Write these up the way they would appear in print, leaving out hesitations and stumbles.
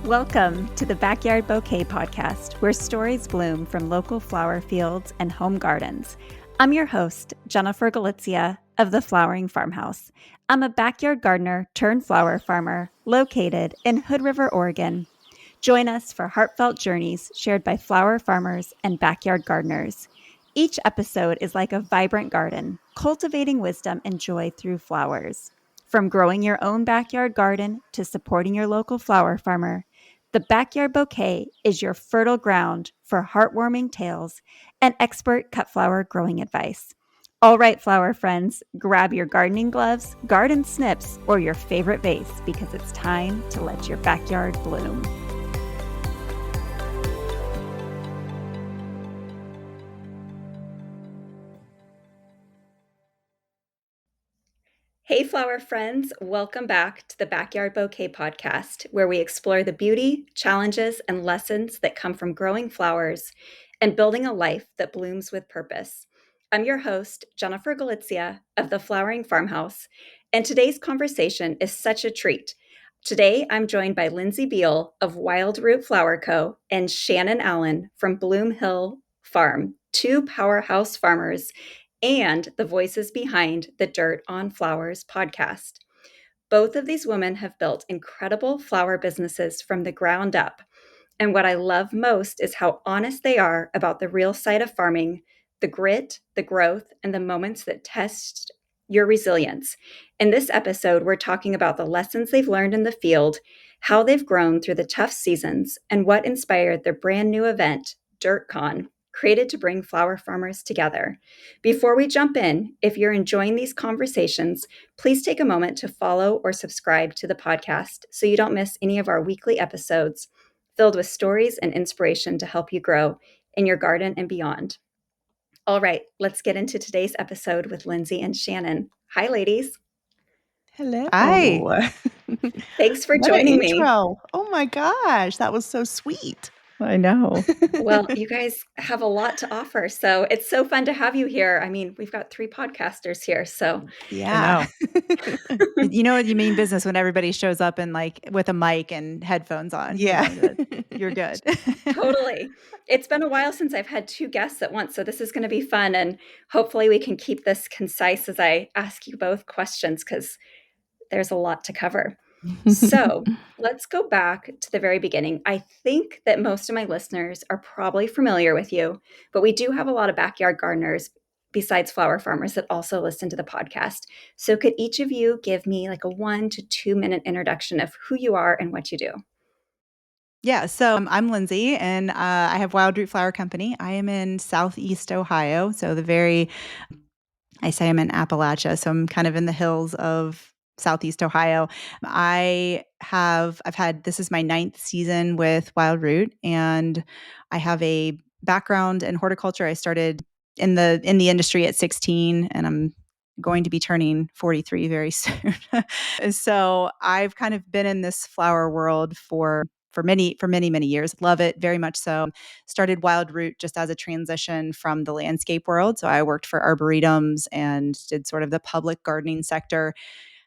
Welcome to the Backyard Bouquet Podcast, where stories bloom from local flower fields and home gardens. I'm your host, Jennifer Gulizia of the Flowering Farmhouse. I'm a backyard gardener turned flower farmer located in Hood River, Oregon. Join us for heartfelt journeys shared by flower farmers and backyard gardeners. Each episode is like a vibrant garden, cultivating wisdom and joy through flowers. From growing your own backyard garden to supporting your local flower farmer, the Backyard Bouquet is your fertile ground for heartwarming tales and expert cut flower growing advice. All right, flower friends, grab your gardening gloves, garden snips, or your favorite vase because it's time to let your backyard bloom. Hey, flower friends, welcome back to the Backyard Bouquet Podcast, where we explore the beauty, challenges, and lessons that come from growing flowers and building a life that blooms with purpose. I'm your host, Jennifer Gulizia of the Flowering Farmhouse, and today's conversation is such a treat. Today, I'm joined by Lyndsay Biehl of Wildroot Flower Co. and Shannon Allen from Biehl Farm, two powerhouse farmers and the voices behind the Dirt on Flowers podcast. Both of these women have built incredible flower businesses from the ground up. And what I love most is how honest they are about the real side of farming, the grit, the growth, and the moments that test your resilience. In this episode, we're talking about the lessons they've learned in the field, how they've grown through the tough seasons, and what inspired their brand new event, DirtCon, created to bring flower farmers together. Before we jump in, if you're enjoying these conversations, please take a moment to follow or subscribe to the podcast so you don't miss any of our weekly episodes filled with stories and inspiration to help you grow in your garden and beyond. All right, let's get into today's episode with Lyndsay and Shannon. Hi, ladies. Hello. Hi. Thanks for What joining an me. intro. Oh my gosh, that was so sweet. I know. Well, you guys have a lot to offer, so it's so fun to have you here. I mean, we've got three podcasters here, so Yeah. You know what you mean business when everybody shows up and like with a mic and headphones on. Yeah. You know, you're good. Totally. It's been a while since I've had two guests at once, so this is going to be fun, and hopefully we can keep this concise as I ask you both questions because there's a lot to cover. So let's go back to the very beginning. I think that most of my listeners are probably familiar with you, but we do have a lot of backyard gardeners besides flower farmers that also listen to the podcast. So could each of you give me like a 1 to 2 minute introduction of who you are and what you do? Yeah. So I'm Lyndsay and I have Wildroot Flower Company. I am in Southeast Ohio. So I say I'm in Appalachia. So I'm kind of in the hills of Southeast Ohio. This is my 9th season with Wildroot, and I have a background in horticulture. I started in the industry at 16, and I'm going to be turning 43 very soon. So I've kind of been in this flower world for many years. Love it very much so. Started Wildroot just as a transition from the landscape world. So I worked for arboretums and did sort of the public gardening sector,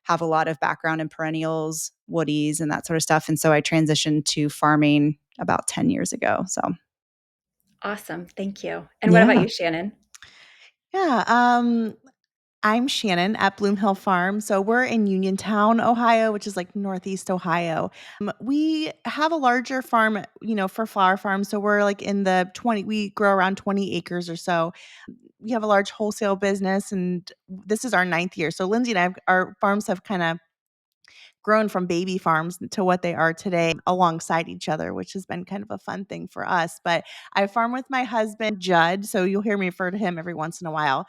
have a lot of background in perennials, woodies, and that sort of stuff. And so I transitioned to farming about 10 years ago. So Awesome. Thank you. And what about you, Shannon? Yeah. I'm Shannon at Biehl Farm. So we're in Uniontown, Ohio, which is like Northeast Ohio. We have a larger farm, for flower farms. So we're like we grow around 20 acres or so. We have a large wholesale business, and this is our 9th year. So Lyndsay and our farms have kind of grown from baby farms to what they are today alongside each other, which has been kind of a fun thing for us. But I farm with my husband, Judd. So you'll hear me refer to him every once in a while.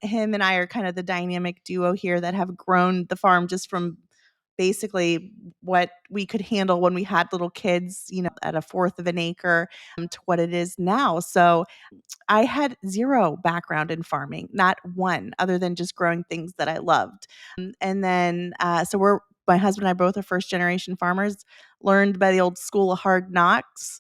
Him and I are kind of the dynamic duo here that have grown the farm just from basically what we could handle when we had little kids, at 1/4 of an acre, to what it is now. So I had zero background in farming, not one, other than just growing things that I loved. And then, so we're my husband and I both are first generation farmers, learned by the old school of hard knocks,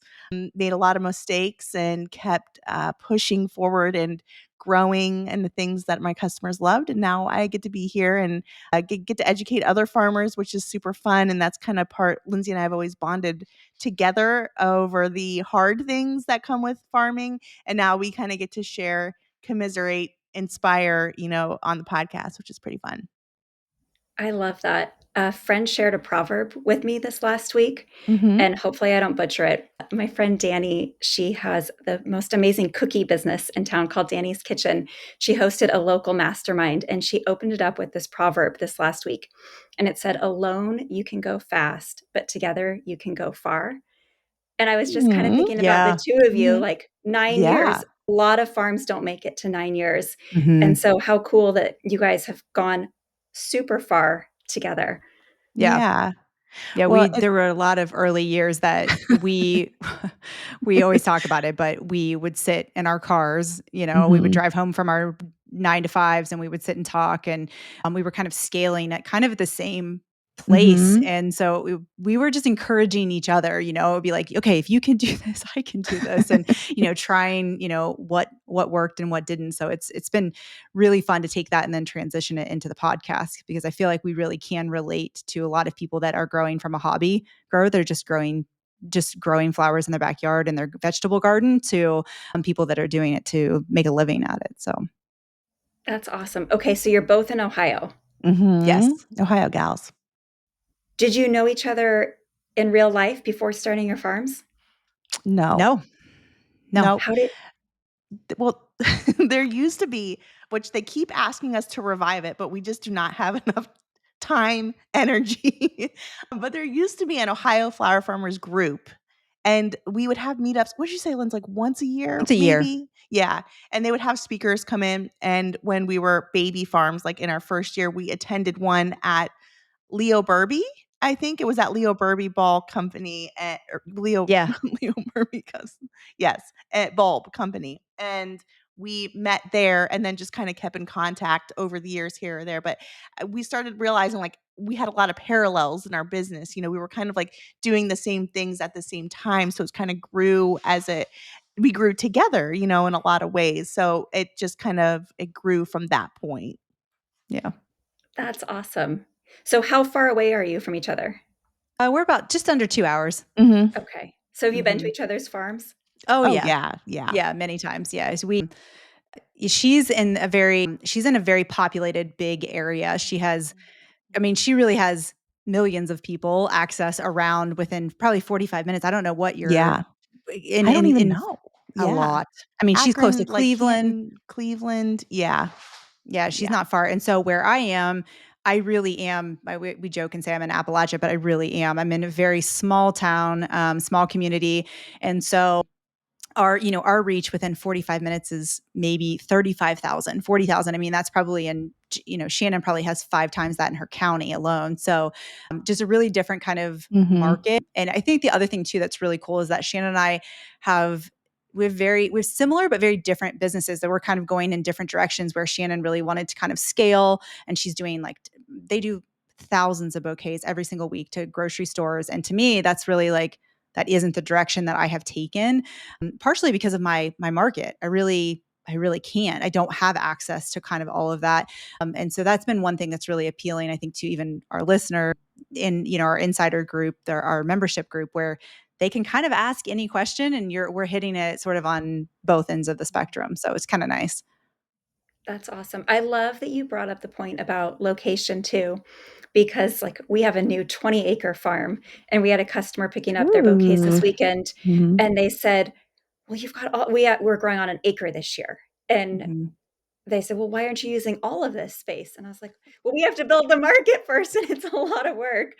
made a lot of mistakes and kept pushing forward and growing and the things that my customers loved. And now I get to be here and get to educate other farmers, which is super fun. And that's kind of part Lyndsay and I have always bonded together over the hard things that come with farming. And now we kind of get to share, commiserate, inspire, on the podcast, which is pretty fun. I love that. A friend shared a proverb with me this last week, Mm-hmm. and hopefully I don't butcher it. My friend Danny, she has the most amazing cookie business in town called Danny's Kitchen. She hosted a local mastermind, and she opened it up with this proverb this last week. And it said, "Alone you can go fast, but together you can go far." And I was just kind of Mm-hmm. thinking about the Yeah. two of you, Mm-hmm. like 9 Yeah. years. A lot of farms don't make it to 9 years. Mhm. And so how cool that you guys have gone super far together. Yeah. Yeah. Yeah, Well, there were a lot of early years that we we always talk about it, but we would sit in our cars, we would Mhm. drive home from our 9 to 5s and we would sit and talk, and we were kind of scaling at kind of the same place. Mhm. And so we were just encouraging each other, it would be like, okay, if you can do this, I can do this. And, trying, what worked and what didn't. So it's been really fun to take that and then transition it into the podcast, because I feel like we really can relate to a lot of people that are growing from a hobby grower. They're just growing flowers in their backyard and their vegetable garden, to people that are doing it to make a living at it. So That's awesome. Okay, so you're both in Ohio. yes. Mhm. Ohio gals. Did you know each other in real life before starting your farms? No. No. Nope. How did Well, there used to be, which they keep asking us to revive it, but we just do not have enough time, energy. But there used to be an Ohio flower farmers group, and we would have meetups. What'd you say, Lynn's? Like once a year, Once a year. maybe? Yeah. And they would have speakers come in. And when we were baby farms, like in our first year, we attended one at Leo Burby. I think it was at Leo Burby Ball Company at Leo Yeah. Leo Burby yes, at Bulb Company. And we met there and then just kind of kept in contact over the years here or there. But we started realizing like we had a lot of parallels in our business. We were kind of like doing the same things at the same time. So it's kind of grew we grew together, in a lot of ways. So it just it grew from that point. Yeah. That's awesome. So how far away are you from each other? We're about just under 2 hours. Mm-hmm. Okay. So have you been to Mhm. each other's farms? Oh Oh yeah. yeah. Yeah. Yeah, many times. Yeah. She's in a very populated big area. She really has millions of people access around within probably 45 minutes. I don't know what you're Yeah. in I don't even in know. a Yeah. lot. I mean, she's close to Akron, like Cleveland. Canton, Cleveland. Yeah. Yeah, she's Yeah. not far. And so where I am, I really am. We joke and say I'm in Appalachia, but I really am. I'm in a very small town, small community, and so our reach within 45 minutes is maybe 35,000, 40,000. I mean, that's probably Shannon probably has 5 times that in her county alone. So just a really different kind of Mhm. market. And I think the other thing too that's really cool is that Shannon and I have we've similar but very different businesses that we're kind of going in different directions, where Shannon really wanted to kind of scale, and she's doing they do thousands of bouquets every single week to grocery stores. And to me, that's really that isn't the direction that I have taken, partially because of my market. I really can't. I don't have access to kind of all of that. And so that's been one thing that's really appealing, I think, to even our listener in, our insider group, our membership group, where they can kind of ask any question, and we're hitting it sort of on both ends of the spectrum. So it's kind of nice. That's awesome. I love that you brought up the point about location too, because we have a new 20-acre farm, and we had a customer picking up their bouquets this Ooh. weekend, Mhm. and they said, "Well, you've got we're growing on an acre this year." And Mhm. they said, "Well, why aren't you using all of this space?" And I was like, "Well, we have to build the market first, and it's a lot of work."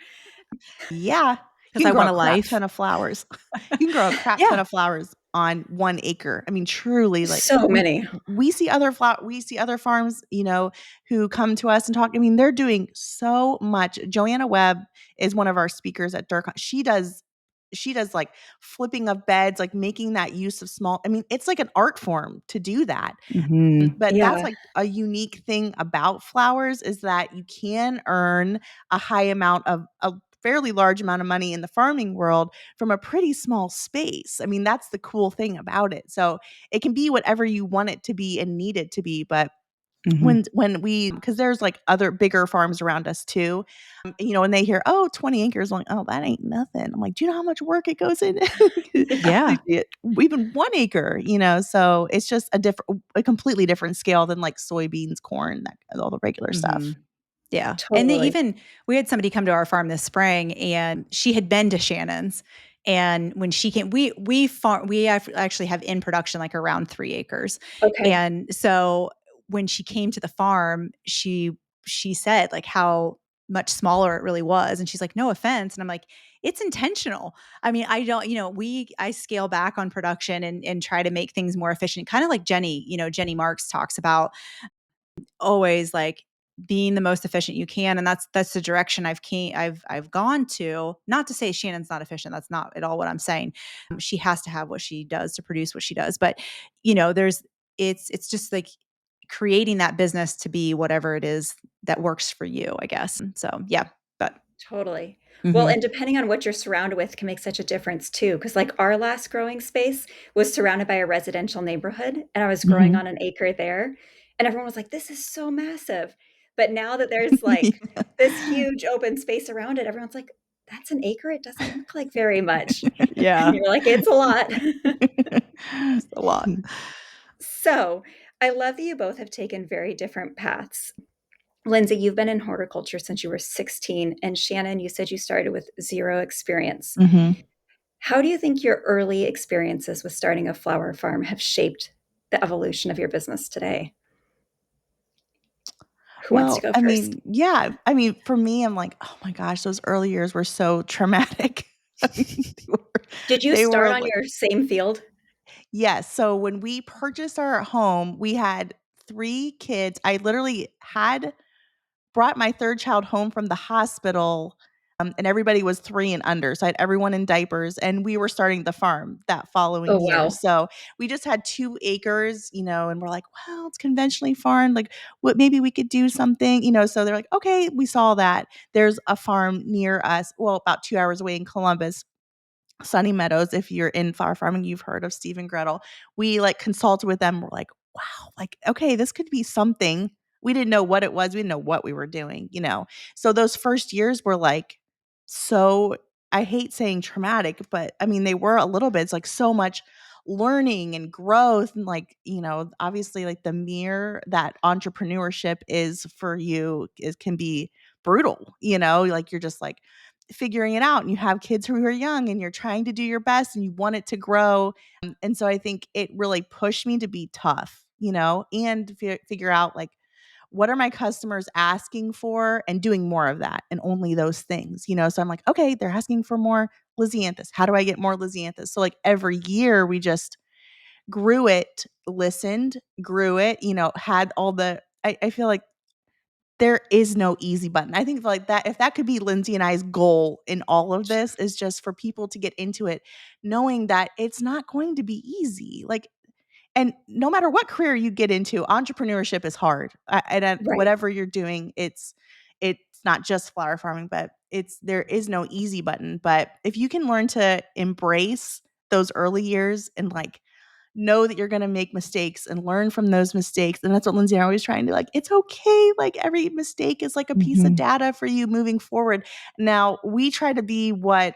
Yeah. You 'Cause can I grow want a a crap life. ton of flowers. You can grow a crap ton Yeah. of flowers on 1 acre. I mean, truly, like So many. we see other farms, who come to us and talk. I mean, they're doing so much. Joanna Webb is one of our speakers at DirtCon. she does like flipping of beds, like making that use of small. I mean, it's like an art form to do that. Mhm. But that's Yeah, like a unique thing about flowers is that you can earn a high amount of a fairly large amount of money in the farming world from a pretty small space. I mean, that's the cool thing about it. So it can be whatever you want it to be and need it to be. But Mhm. when we, because there's like other bigger farms around us too, when they hear, oh, 20 acres, I'm like, oh, that ain't nothing. I'm like, do you know how much work it goes in? Yeah. Even 1 acre, so it's just a completely different scale than like soybeans, corn, that all the regular stuff. Mhm. Yeah. And totally. we had somebody come to our farm this spring and she had been to Shannon's. And when she came, we actually have in production like around 3 acres. Okay. And so when she came to the farm, she said like how much smaller it really was. And she's like, no offense. And I'm like, it's intentional. I mean, I don't, I scale back on production and try to make things more efficient, kind of like Jenny Marks talks about always like being the most efficient you can, and that's the direction I've gone to. Not to say Shannon's not efficient, that's not at all what I'm saying. She has to have what she does to produce what she does, but there's it's just like creating that business to be whatever it is that works for you, I guess. So yeah, but Totally. Well, mhm. and depending on what you're surrounded with can make such a difference too. Because, like, our last growing space was surrounded by a residential neighborhood, and I was growing Mhm. on an acre there. And everyone was like, this is so massive. But now that there's like this huge open space around it, everyone's like, that's an acre? It doesn't look like very much. And Yeah. you're like, it's a lot. It's a lot. So I love that you both have taken very different paths. Lyndsay, you've been in horticulture since you were 16, and Shannon, you said you started with zero experience. Mhm. How do you think your early experiences with starting a flower farm have shaped the evolution of your business today? Who wants to Well, go I first? mean, yeah. I mean, for me, I'm like, oh my gosh, those early years were so traumatic. I mean, Did you they start were on like, your same field? yes. So when we purchased our home, we had 3 kids. I literally had brought my third child home from the hospital, and everybody was 3 and under. So I had everyone in diapers, and we were starting the farm that Oh, following year. wow. So we just had 2 acres, and we're like, well, it's conventionally farmed. Like, what maybe we could do something. So they're like, okay, we saw that. There's a farm near us, well, about 2 hours away in Columbus. Sunny Meadows, if you're in flower farming, you've heard of Steve and Gretel. We like consulted with them. We're like, wow, like, okay, this could be something. We didn't know what it was. We didn't know what we were doing. So those first years were like, so I hate saying traumatic, but I mean, they were a little bit. It's like so much learning and growth. And like, obviously, like the mirror that entrepreneurship is for you is can be brutal, like you're just like, figuring it out and you have kids who are young and you're trying to do your best and you want it to grow. And so I think it really pushed me to be tough, and figure out like what are my customers asking for and doing more of that and only those things. So I'm like, okay, they're asking for more Lysianthus. How do I get more Lysianthus? So like every year we just grew it, listened, grew it, had all I feel like there is no easy button. I think like that if that could be Lyndsay and I's goal in all of this is just for people to get into it, knowing that it's not going to be easy. Like, and no matter what career you get into, entrepreneurship is hard. And Right. whatever you're doing, it's not just flower farming, but there is no easy button. But if you can learn to embrace those early years and like know that you're going to make mistakes and learn from those mistakes. And that's what Lyndsay and I are always trying to like, it's okay. Like every mistake is like a piece of Mhm. data for you moving forward. Now we try to be what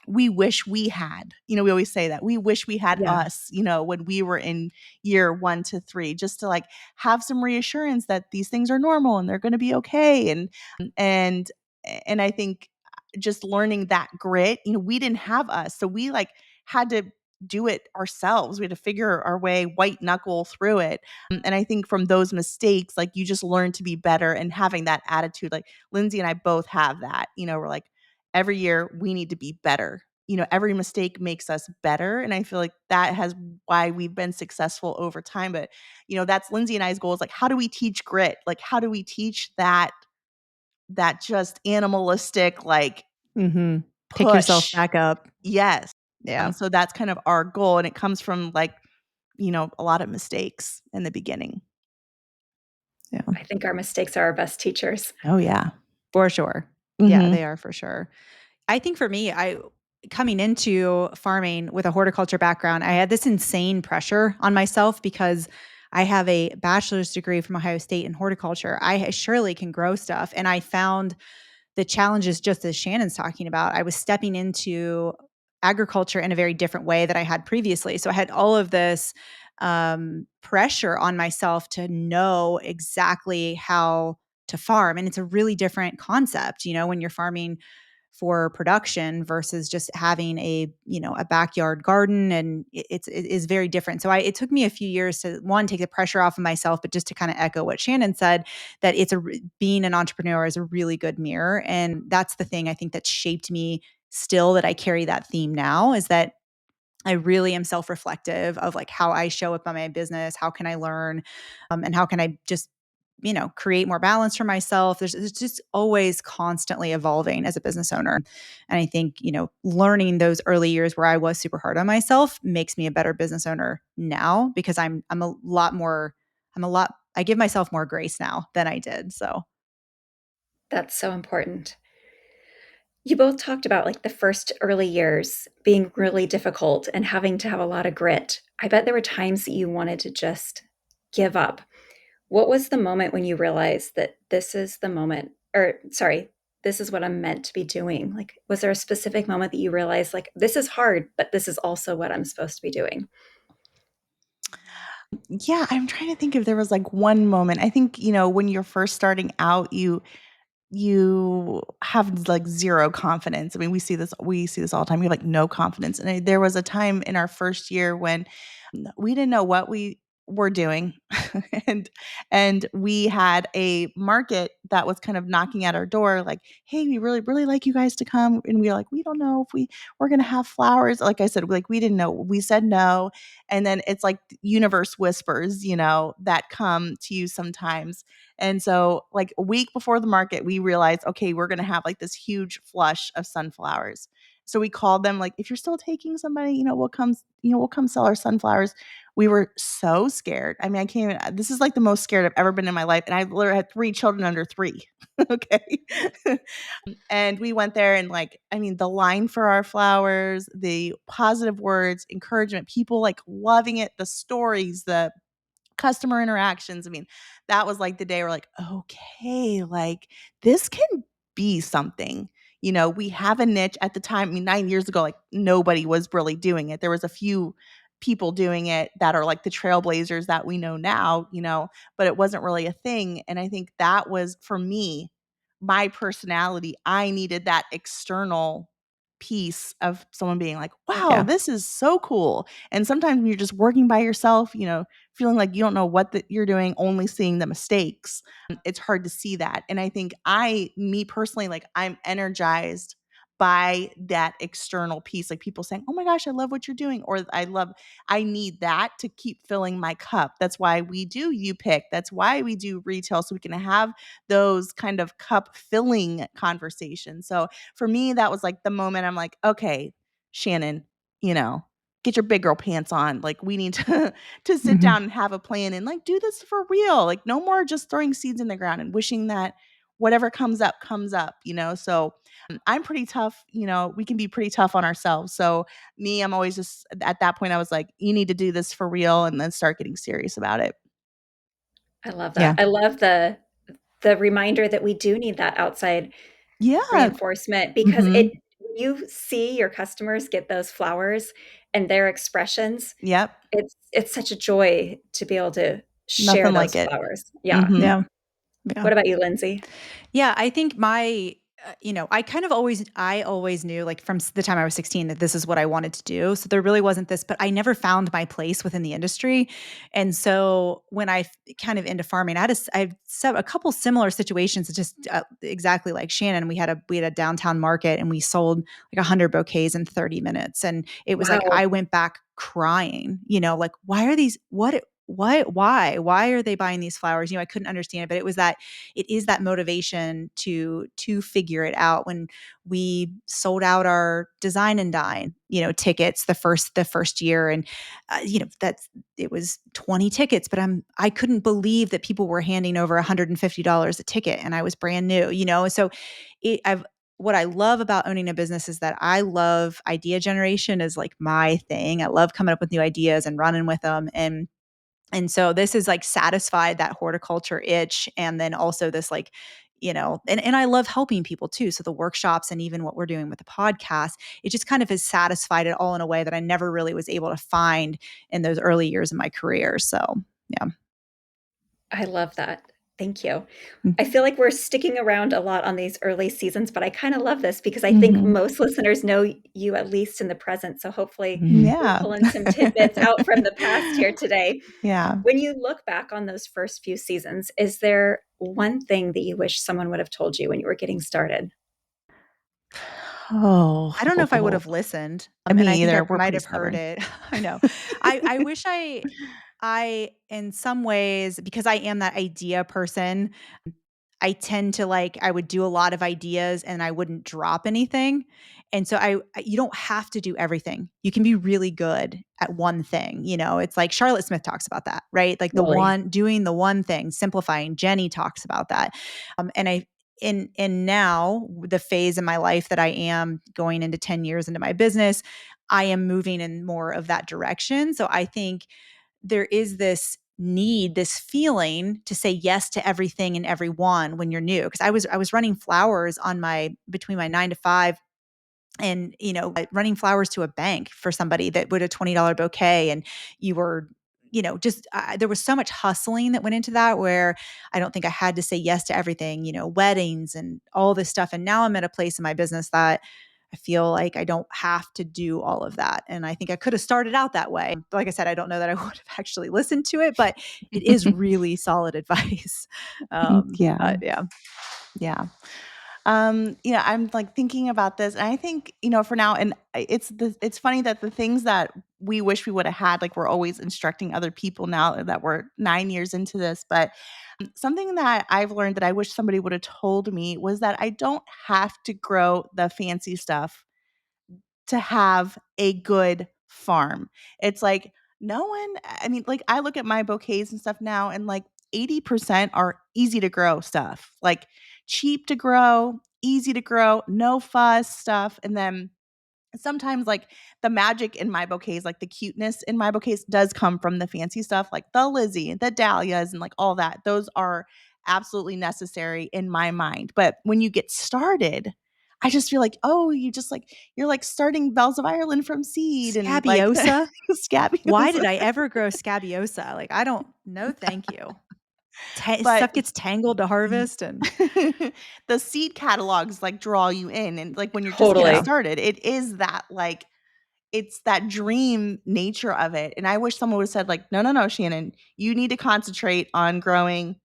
we wish we had. We always say that we wish we had Yeah. us, when we were in year 1 to 3, just to like have some reassurance that these things are normal and they're going to be okay. And, and I think just learning that grit, we didn't have us. So we like had to do it ourselves. We had to figure our way white knuckle through it. And I think from those mistakes, like you just learn to be better and having that attitude. Like Lyndsay and I both have that, we're like, every year we need to be better. Every mistake makes us better. And I feel like that has why we've been successful over time. But, that's Lyndsay and I's goal is like, how do we teach grit? Like, how do we teach that just animalistic, like Mhm. Pick yourself push. back up. Yes. Yeah. So that's kind of our goal. And it comes from like, a lot of mistakes in the beginning. Yeah. I think our mistakes are our best teachers. Oh, yeah. For sure. Yeah, they are for sure. I think for me, coming into farming with a horticulture background, I had this insane pressure on myself because I have a bachelor's degree from Ohio State in horticulture. I surely can grow stuff. And I found the challenges, just as Shannon's talking about, I was stepping into agriculture in a very different way that I had previously. So I had all of this pressure on myself to know exactly how to farm. And it's a really different concept, when you're farming for production versus just having a backyard garden, and it is very different. So it took me a few years to, one, take the pressure off of myself, but just to kind of echo what Shannon said, that being an entrepreneur is a really good mirror. And that's the thing I think that shaped me still, that I carry that theme now, is that I really am self-reflective of like how I show up on my business, how can I learn, and how can I just create more balance for myself. It's just always constantly evolving as a business owner. And I think, learning those early years where I was super hard on myself makes me a better business owner now, because I give myself more grace now than I did. So That's so important. You both talked about like the first early years being really difficult and having to have a lot of grit. I bet there were times that you wanted to just give up. What was the moment when you realized that this is the moment, or sorry, this is what I'm meant to be doing? Like, was there a specific moment that you realized, like, this is hard, but this is also what I'm supposed to be doing? Yeah, I'm trying to think if there was like one moment. I think, when you're first starting out, you have like zero confidence. I mean, we see this all the time. You have like no confidence. And there was a time in our first year when we didn't know what we were doing. and we had a market that was kind of knocking at our door like, hey, we really really like you guys to come. And we were like, we don't know if we're going to have flowers. Like I said, like we didn't know. We said no. And then it's like universe whispers, that come to you sometimes. And so like a week before the market, we realized, okay, we're going to have like this huge flush of sunflowers. So we called them like, if you're still taking somebody, we'll come sell our sunflowers. We were so scared. I mean, I can't even, this is like the most scared I've ever been in my life. And I literally had 3 children under 3. Okay. And we went there and like, I mean, the line for our flowers, the positive words, encouragement, people like loving it, the stories, the customer interactions. I mean, that was like the day we're like, okay, like this can be something. We have a niche at the time. I mean, 9 years ago, like nobody was really doing it. There was a few people doing it that are like the trailblazers that we know now, but it wasn't really a thing. And I think that was for me, my personality. I needed that external piece of someone being like, wow, yeah. this is so cool. And sometimes when you're just working by yourself, feeling like you don't know what you're doing, only seeing the mistakes, it's hard to see that. And I think me personally, like I'm energized by that external piece, like people saying, oh my gosh, I love what you're doing. Or I need that to keep filling my cup. That's why we do pick. That's why we do retail. So we can have those kind of cup filling conversations. So for me, that was like the moment I'm like, okay, Shannon, get your big girl pants on. Like we need to sit down and have a plan and like do this for real. Like no more just throwing seeds in the ground and wishing that whatever comes up comes up. So I'm pretty tough. We can be pretty tough on ourselves. So me, I'm always just at that point I was like, you need to do this for real and then start getting serious about it. I love Yeah. that. I love the reminder that we do need that outside Yeah. reinforcement, because you see your customers get those flowers and their expressions. Yep. It's such a joy to be able to share Nothing those like it. flowers. Yeah. Yeah. What about you, Lyndsay? Yeah, I think I always knew like from the time I was 16 that this is what I wanted to do. So there really wasn't this, but I never found my place within the industry. And so when kind of into farming, I've set a couple similar situations, just exactly like Shannon. We had a downtown market and we sold like 100 bouquets in 30 minutes. And it was like, Wow. I went back crying, like, why why are they buying these flowers? I couldn't understand it, but it is that motivation to figure it out. When we sold out our design and dine, tickets the first year, and it was 20 tickets, but I couldn't believe that people were handing over $150 a ticket, and I was brand new, so what I love about owning a business is that I love idea generation is like my thing. I love coming up with new ideas and running with them. And so this is like satisfied that horticulture itch. And then also this like, and I love helping people too. So the workshops and even what we're doing with the podcast, it just kind of has satisfied it all in a way that I never really was able to find in those early years of my career. So yeah. I love that. Thank you. Mhm. I feel like we're sticking around a lot on these early seasons, but I kind of love this because I think Mhm. most listeners know you at least in the present. So hopefully we're Yeah. pulling some tidbits out from the past here today. Yeah. When you look back on those first few seasons, is there one thing that you wish someone would have told you when you were getting started? Oh. I don't know if I would have listened. And I Me think I either. We're might pretty have heard stubborn. it. I know. I wish I, in some ways, because I am that idea person, I tend to I would do a lot of ideas and I wouldn't drop anything. And so you don't have to do everything. You can be really good at one thing. It's like Charlotte Smith talks about that, right? Like Really? doing the one thing, simplifying. Jenny talks about that. And now the phase in my life that I am going into 10 years into my business, I am moving in more of that direction. So I think there is this need, this feeling to say yes to everything and everyone when you're new. Because I was running flowers between my 9 to 5, and running flowers to a bank for somebody that would a $20 bouquet, and you were just there was so much hustling that went into that, where I don't think I had to say yes to everything, weddings and all this stuff. And now I'm at a place in my business that I feel like I don't have to do all of that. And I think I could have started out that way. Like I said, I don't know that I would have actually listened to it, but it is really solid advice. Yeah. Yeah. Yeah. I'm like thinking about this, and I think, for now, and it's funny that the things that we wish we would have had, like we're always instructing other people now that we're 9 years into this. But something that I've learned that I wish somebody would have told me was that I don't have to grow the fancy stuff to have a good farm. It's like no one, I mean, like I look at my bouquets and stuff now, and like 80% are easy to grow stuff, like cheap to grow, easy to grow, no fuss stuff. And then sometimes like the magic in my bouquets, like the cuteness in my bouquets does come from the fancy stuff, like the Lizzie, the dahlias, and like all that. Those are absolutely necessary in my mind. But when you get started, I just feel like, oh, you're like starting Bells of Ireland from seed, and like Scabiosa. Why did scabiosa. I ever grow scabiosa? Like, I don't know. Thank you. But Stuff gets tangled to harvest, and the seed catalogs like draw you in, and like when you're just getting Totally. started, it is that like it's that dream nature of it. And I wish someone would have said like, no, no, no, Shannon, you need to concentrate on growing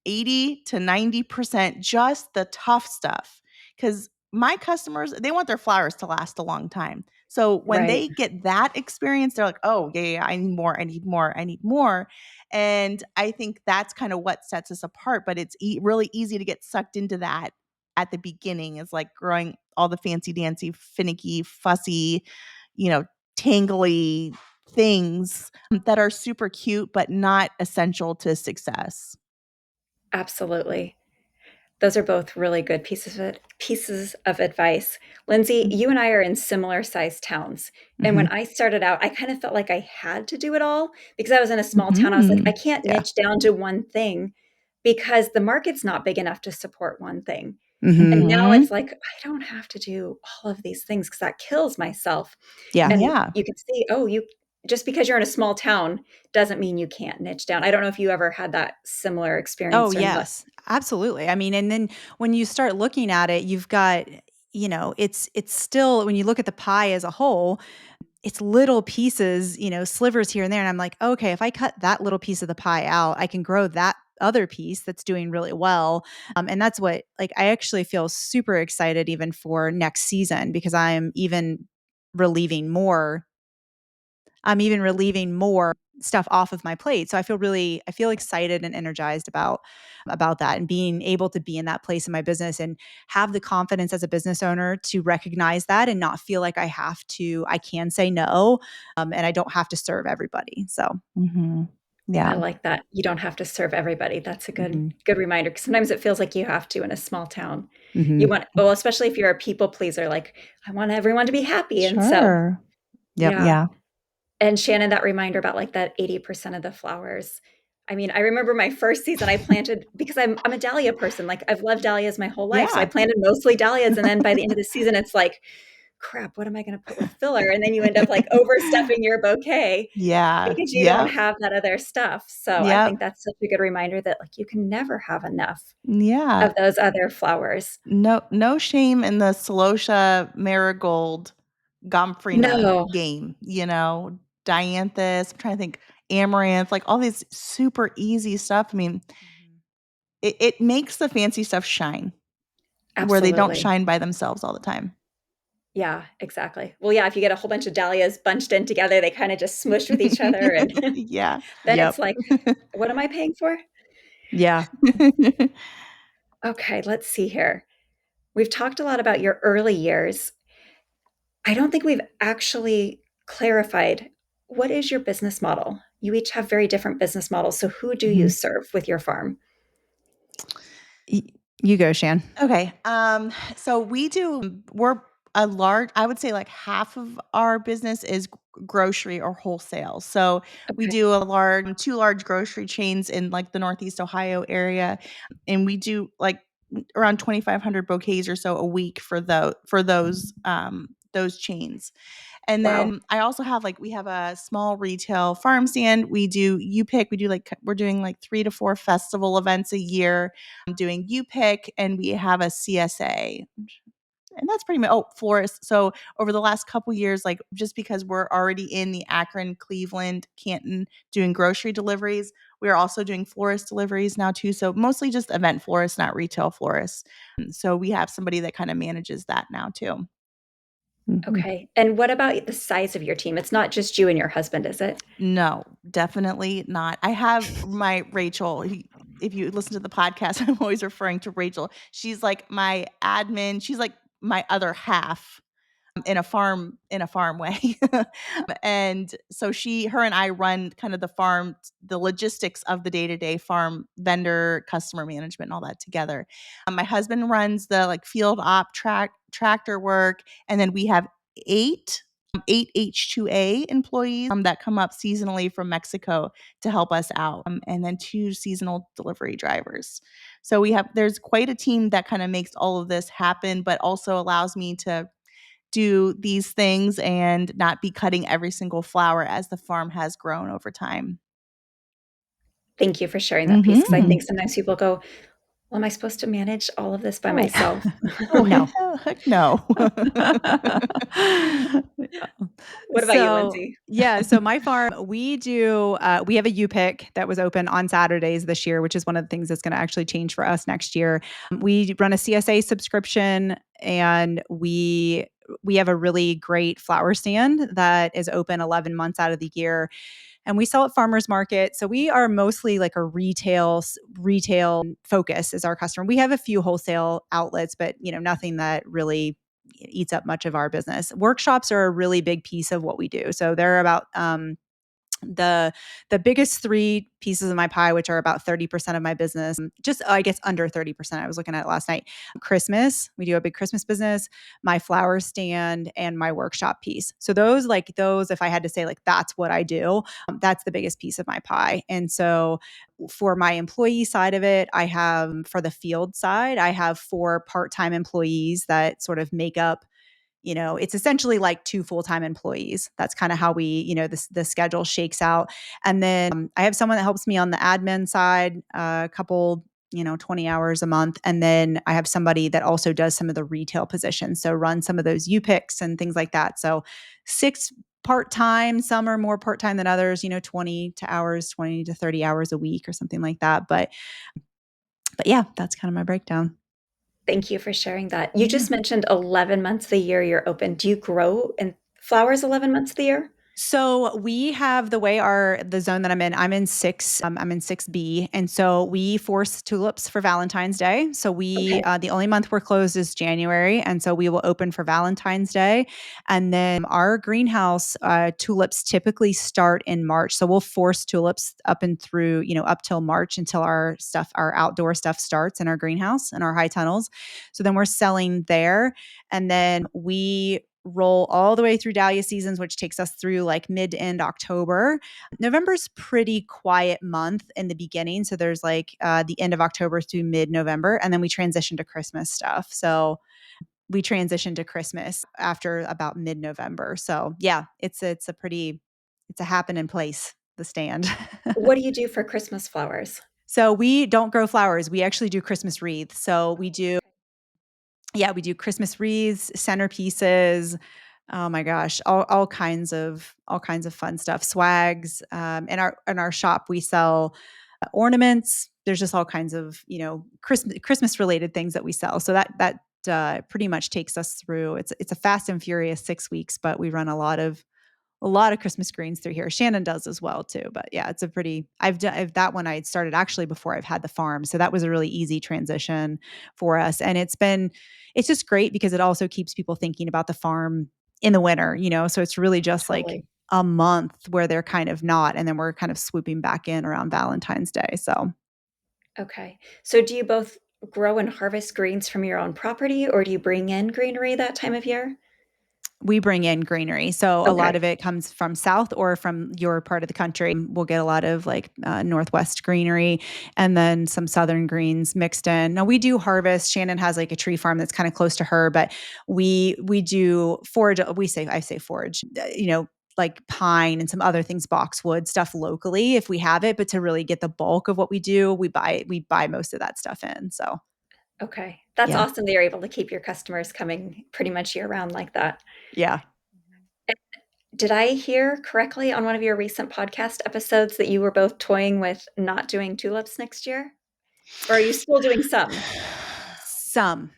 80 to 90% just the tough stuff. Because my customers, they want their flowers to last a long time. So when Right. they get that experience, they're like, oh, yeah, yeah, I need more, I need more, I need more. And I think that's kind of what sets us apart. But it's really easy to get sucked into that at the beginning, is like growing all the fancy dancy, finicky, fussy, you know, tangly things that are super cute, but not essential to success. Absolutely. Those are both really good pieces of advice. Lyndsay, you and I are in similar sized towns. And when Mhm. I started out, I kind of felt like I had to do it all because I was in a small town. I was like, I Mhm. can't Yeah. niche down to one thing because the market's not big enough to support one thing. And Mhm. now it's Mhm. like, I don't have to do all of these things because that kills myself. Yeah. And Yeah. you can see, oh, you just because you're in a small town doesn't mean you can't niche down. I don't know if you ever had that similar Oh, experience or not. yes. Absolutely. I mean, and then when you start looking at it, you've got, it's still, when you look at the pie as a whole, it's little pieces, slivers here and there. And I'm like, okay, if I cut that little piece of the pie out, I can grow that other piece that's doing really well. And that's what, like, I actually feel super excited even for next season, because I'm even relieving more I'm even relieving more stuff off of my plate. So I feel excited and energized about that, and being able to be in that place in my business and have the confidence as a business owner to recognize that and not feel like I can say no, and I don't have to serve everybody. So Yeah. I like that. You don't have to serve everybody. That's a Mhm. good reminder, because sometimes it feels like you have to in a small town. Mhm. You want, well, especially if you're a people pleaser, like I want everyone to be happy. And so, Sure. Yep. yeah. Yeah. And Shannon, that reminder about like that 80% of the flowers. I mean, I remember my first season I planted, because I'm a dahlia person. Like I've loved dahlias my whole life. So I Yeah. planted mostly dahlias. And then by the end of the season, it's like, crap, what am I going to put with filler? And then you end up like overstuffing your bouquet Yeah. because you don't Yep. have that other stuff. So I Yep. think that's such a good reminder that like you can never have enough Yeah. of those other flowers. No shame in the celosia, marigold, gomphrena No, game, dianthus, I'm trying to think, amaranth, like all these super easy stuff. I mean, it makes the fancy stuff shine where they don't absolutely. shine by themselves all the time. Yeah, exactly. Well, yeah, if you get a whole bunch of dahlias bunched in together, they kind of just smush with each other. And Yeah. then Yep. it's like, what am I paying for? Yeah. Okay, let's see here. We've talked a lot about your early years. I don't think we've actually clarified, what is your business model? You each have very different business models. So who do you Mhm. serve with your farm? You go, Shan. Okay. So we're a large, I would say like half of our business is grocery or wholesale. So we Okay. do two large grocery chains in like the Northeast Ohio area. And we do like around 2,500 bouquets or so a week for those chains. And Wow. then I also have we have a small retail farm stand. We do U-Pick. We're doing like 3 to 4 festival events a year. I'm doing U-Pick, and we have a CSA. And that's pretty much florist. So over the last couple years, like just because we're already in the Akron, Cleveland, Canton doing grocery deliveries, we are also doing florist deliveries now too. So mostly just event florists, not retail florists. So we have somebody that kind of manages that now too. Okay. And what about the size of your team? It's not just you and your husband, is it? No, definitely not. I have my Rachel. If you listen to the podcast, I'm always referring to Rachel. She's like my admin. She's like my other half in a farm way. And so her and I run kind of the logistics of the day-to-day farm vendor, customer management, and all that together. My husband runs the field op tractor work, and then we have eight H2A employees that come up seasonally from Mexico to help us out, and then 2 seasonal delivery drivers. So there's quite a team that kind of makes all of this happen, but also allows me to do these things and not be cutting every single flower as the farm has grown over time. Thank you for sharing that piece, because I Mhm. think sometimes people go, well, am I supposed to manage all of this by Oh, myself? No. heck no. What about you, So Lyndsay? yeah, so my farm, we have a U-Pick that was open on Saturdays this year, which is one of the things that's going to actually change for us next year. We run a CSA subscription, and we have a really great flower stand that is open 11 months out of the year, and we sell at farmers market. So we are mostly like a retail focus is our customer. We have a few wholesale outlets, but nothing that really eats up much of our business. Workshops are a really big piece of what we do. So they're about the biggest 3 pieces of my pie, which are about 30% of my business, just I guess under 30%. I was looking at it last night. Christmas, we do a big Christmas business, my flower stand, and my workshop piece. So those, if I had to say that's what I do, that's the biggest piece of my pie. And so for my employee side of it, for the field side, I have 4 part-time employees that sort of make up, it's essentially like 2 full-time employees. That's kind of how the schedule shakes out. And then I have someone that helps me on the admin side, a couple, 20 hours a month. And then I have somebody that also does some of the retail positions. So run some of those U-Picks and things like that. So 6 part-time, some are more part-time than others, 20 to 30 hours a week or something like that. But yeah, that's kind of my breakdown. Thank you for sharing that. You Yeah. just mentioned 11 months of the year you're open. Do you grow in flowers 11 months of the year? So we have the zone that I'm in 6B. And so we force tulips for Valentine's Day. So Okay. the only month we're closed is January. And so we will open for Valentine's Day. And then our greenhouse, tulips typically start in March. So we'll force tulips up and through, up till March until our outdoor stuff starts in our greenhouse and our high tunnels. So then we're selling there. And then we roll all the way through dahlia seasons, which takes us through like mid to end October. November's pretty quiet month in the beginning. So there's like the end of October through mid November. And then we transition to Christmas stuff. So we transition to Christmas after about mid November. So yeah, it's a happening place, the stand. What do you do for Christmas flowers? So we don't grow flowers. We actually do Christmas wreaths. So we do Christmas wreaths, centerpieces. Oh my gosh, all kinds of fun stuff, swags. In our shop, we sell ornaments. There's just all kinds of Christmas related things that we sell. So that pretty much takes us through. It's a fast and furious 6 weeks, but we run a lot of Christmas greens through here. Shannon does as well too. But yeah, it's a pretty, that one I had started actually before I've had the farm. So that was a really easy transition for us. And it's just great because it also keeps people thinking about the farm in the winter, so it's really just like Totally. a month where they're kind of not, and then we're kind of swooping back in around Valentine's Day. So Okay. So do you both grow and harvest greens from your own property, or do you bring in greenery that time of year? we bring in greenery. So a lot Okay. of it comes from south or from your part of the country. We'll get a lot of like northwest greenery and then some southern greens mixed in. Now we do harvest. Shannon has like a tree farm that's kind of close to her, but we do forage. I say forage, like pine and some other things, boxwood stuff locally if we have it, but to really get the bulk of what we do, we buy most of that stuff in. So Okay. That's yeah. awesome that you're able to keep your customers coming pretty much year round like that. Yeah. Did I hear correctly on one of your recent podcast episodes that you were both toying with not doing tulips next year? Or are you still doing some? Some.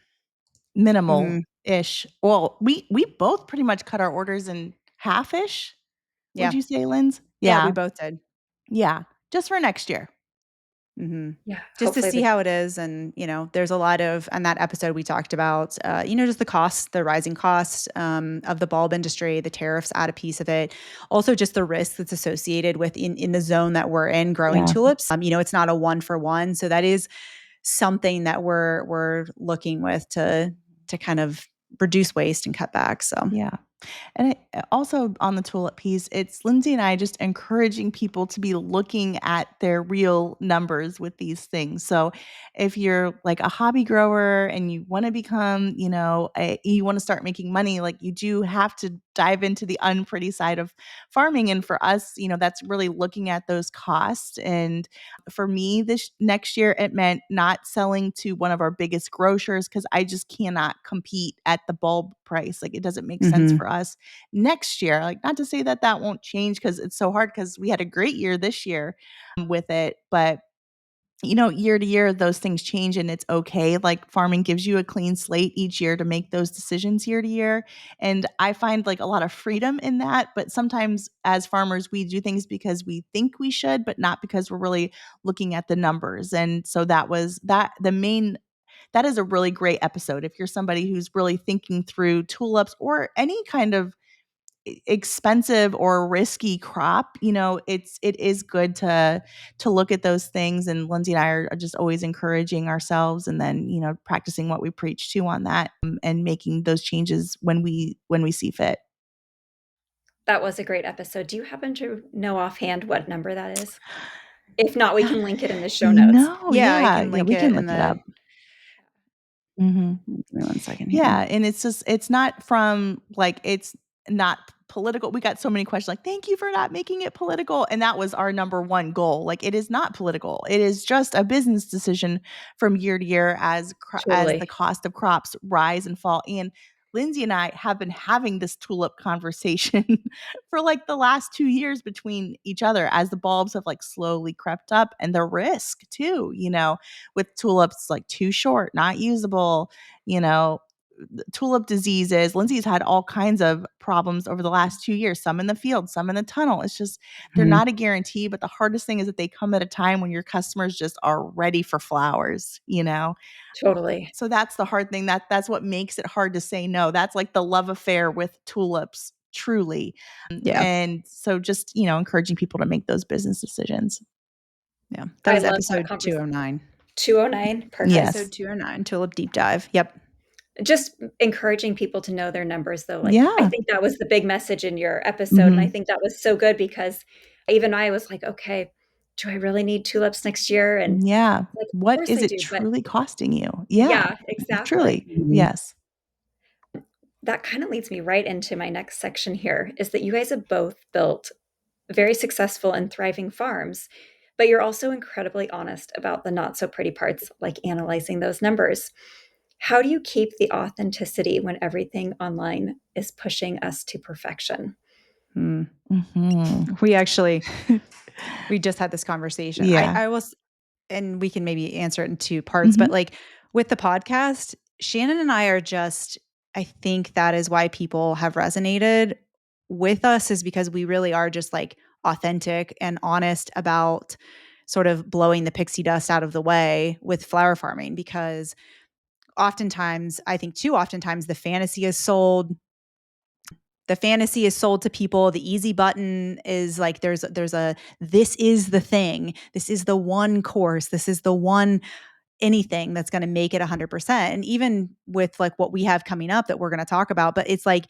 Minimal-ish. Well, we both pretty much cut our orders in half-ish. Yeah. Would you say, Linz? Yeah, we Yeah. both did. Yeah. Just for next year. Mm-hmm. Yeah, Just to hopefully see how it is. And, there's a lot of, on that episode we talked about, just the rising costs of the bulb industry, the tariffs add a piece of it. Also just the risk that's associated with in the zone that we're in growing Yeah. tulips. It's not a 1-for-1. So that is something that we're looking with to kind of reduce waste and cut back. So Yeah. And also on the tulip piece, it's Lyndsay and I just encouraging people to be looking at their real numbers with these things. So if you're like a hobby grower and you want to become, you want to start making money, like you do have to dive into the unpretty side of farming. And for us, that's really looking at those costs. And for me, this next year, it meant not selling to one of our biggest grocers because I just cannot compete at the bulb price. Like it doesn't make sense mm-hmm. for us next year. Like not to say that that won't change because it's so hard because we had a great year this year with it, but year to year, those things change and it's okay. Like farming gives you a clean slate each year to make those decisions year to year. And I find like a lot of freedom in that. But sometimes as farmers, we do things because we think we should, but not because we're really looking at the numbers. And so that was that is a really great episode. If you're somebody who's really thinking through tulips or any kind of expensive or risky crop, it is good to look at those things. And Lindsay and I are just always encouraging ourselves and then, practicing what we preach to on that, and making those changes when we see fit. That was a great episode. Do you happen to know offhand what number that is? If not, we can link it in the show notes. No, Yeah, I yeah, can yeah, link we it can in look it up. the. Mm-hmm. Give me 1 second Yeah, here. and it's not from like it's not political. We got so many questions like thank you for not making it political, and that was our number one goal. Like it is not political. It is just a business decision from year to year as the Totally. cost of crops rise and fall. And Lindsay and I have been having this tulip conversation for like the last 2 years between each other as the bulbs have like slowly crept up, and the risk too, with tulips like too short, not usable, you know, tulip diseases. Lyndsay's had all kinds of problems over the last 2 years, some in the field, some in the tunnel. It's just, they're Mhm. not a guarantee, but the hardest thing is that they come at a time when your customers just are ready for flowers, Totally. So that's the hard thing. That's what makes it hard to say no. That's like the love affair with tulips, truly. Yeah. And so just, encouraging people to make those business decisions. Yeah. That I was love that episode conversation. 209. 209. Perfect. Yes. Episode 209, Tulip Deep Dive. Yep. Just encouraging people to know their numbers, though. Like, Yeah. I think that was the big message in your episode. And I think that was so good because even I was like, okay, do I really need tulips next year? And Yeah. like, of What course is I it do. But truly costing you? Yeah. yeah, exactly. Truly. Mhm. Yes. That kind of leads me right into my next section here, is that you guys have both built very successful and thriving farms, but you're also incredibly honest about the not so pretty parts, like analyzing those numbers. How do you keep the authenticity when everything online is pushing us to perfection? We actually, we just had this conversation. Yeah. I was, and we can maybe answer it in two parts, but like with the podcast, Shannon and I are just, I think that is why people have resonated with us, is because we really are just like authentic and honest about sort of blowing the pixie dust out of the way with flower farming. Because oftentimes, I think too oftentimes, the fantasy is sold to people. The easy button is like there's a this is the thing. This is the one course. This is the one anything that's going to make it 100%. And even with like what we have coming up that we're going to talk about, but it's like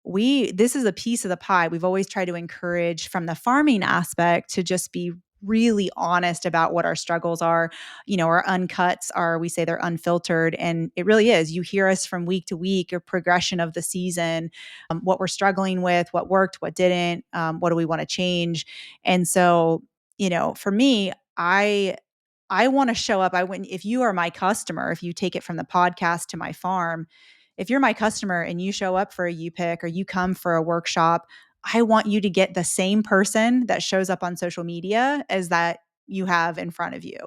this is a piece of the pie. We've always tried to encourage from the farming aspect to just be really honest about what our struggles are. Our uncuts are, we say they're unfiltered, and it really is. You hear us from week to week, a progression of the season, what we're struggling with, what worked, what didn't, what do we want to change. And so, for me, I want to show up. If you are my customer, if you take it from the podcast to my farm, if you're my customer and you show up for a U-Pick or you come for a workshop, I want you to get the same person that shows up on social media as that you have in front of you.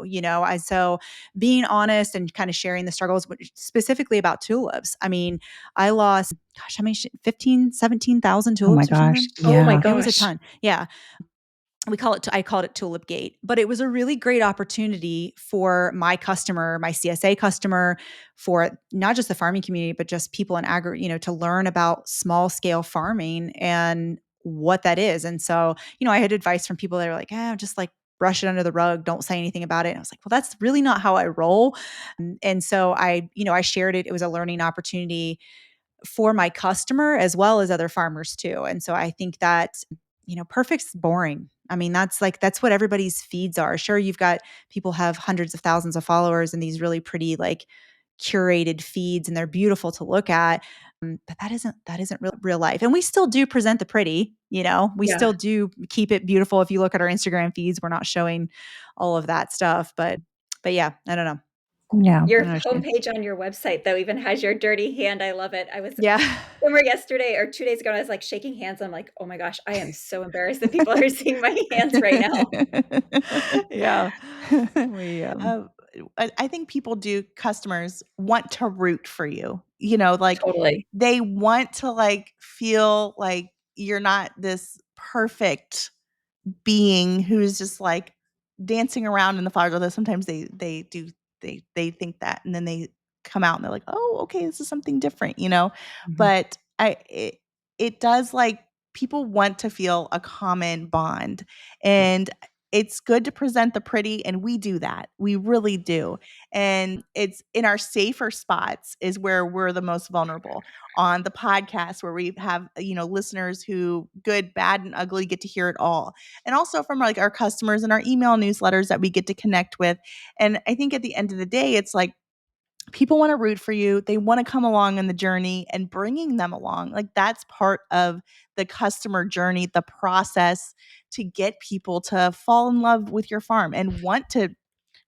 So being honest and kind of sharing the struggles, specifically about tulips. I mean, I lost, gosh, how many, 15, 17,000 Oh my tulips or gosh. something? Oh my Yeah. It was a gosh. ton. Yeah. I called it Tulip Gate, but it was a really great opportunity for my customer, my CSA customer, for not just the farming community, but just people in to learn about small scale farming and what that is. And so, I had advice from people that are like, just like brush it under the rug. Don't say anything about it. And I was like, well, that's really not how I roll. And so I shared it. It was a learning opportunity for my customer as well as other farmers too. And so I think that, perfect's boring. I mean, that's what everybody's feeds are. Sure, you've got people have hundreds of thousands of followers and these really pretty, like curated feeds, and they're beautiful to look at. But that isn't real life. And we still do present the pretty, we Yeah. still do keep it beautiful. If you look at our Instagram feeds, we're not showing all of that stuff, but yeah, I don't know. Yeah. Your I don't know, Shannon. homepage on your website, though, even has your dirty hand. I love it. I was Yeah. remember yesterday or 2 days ago, I was like shaking hands. I'm like, oh my gosh, I am so embarrassed that people are seeing my hands right now. Yeah. We I think customers want to root for you. Totally. They want to feel like you're not this perfect being who's just like dancing around in the flowers. Although sometimes they do they think that, and then they come out and they're like, oh, okay, this is something different, Mhm. But it does, people want to feel a common bond, and it's good to present the pretty, and we do that. We really do. And it's in our safer spots is where we're the most vulnerable. On the podcast, where we have, listeners who, good, bad, and ugly, get to hear it all. And also from our customers and our email newsletters that we get to connect with. And I think at the end of the day, it's like, people want to root for you. They want to come along in the journey, and bringing them along. That's part of the customer journey, the process to get people to fall in love with your farm and want to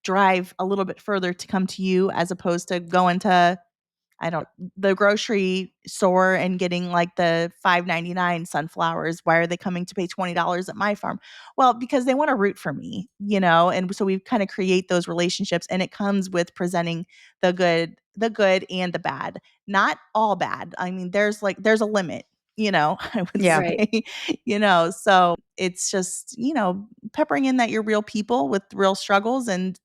drive a little bit further to come to you, as opposed to going to the grocery store and getting like the $5.99 sunflowers. Why are they coming to pay $20 at my farm? Well, because they want to root for me, and so we kind of create those relationships, and it comes with presenting the good and the bad. Not all bad. I mean, there's a limit, I would Yeah. Right. say, so it's just, peppering in that you're real people with real struggles, and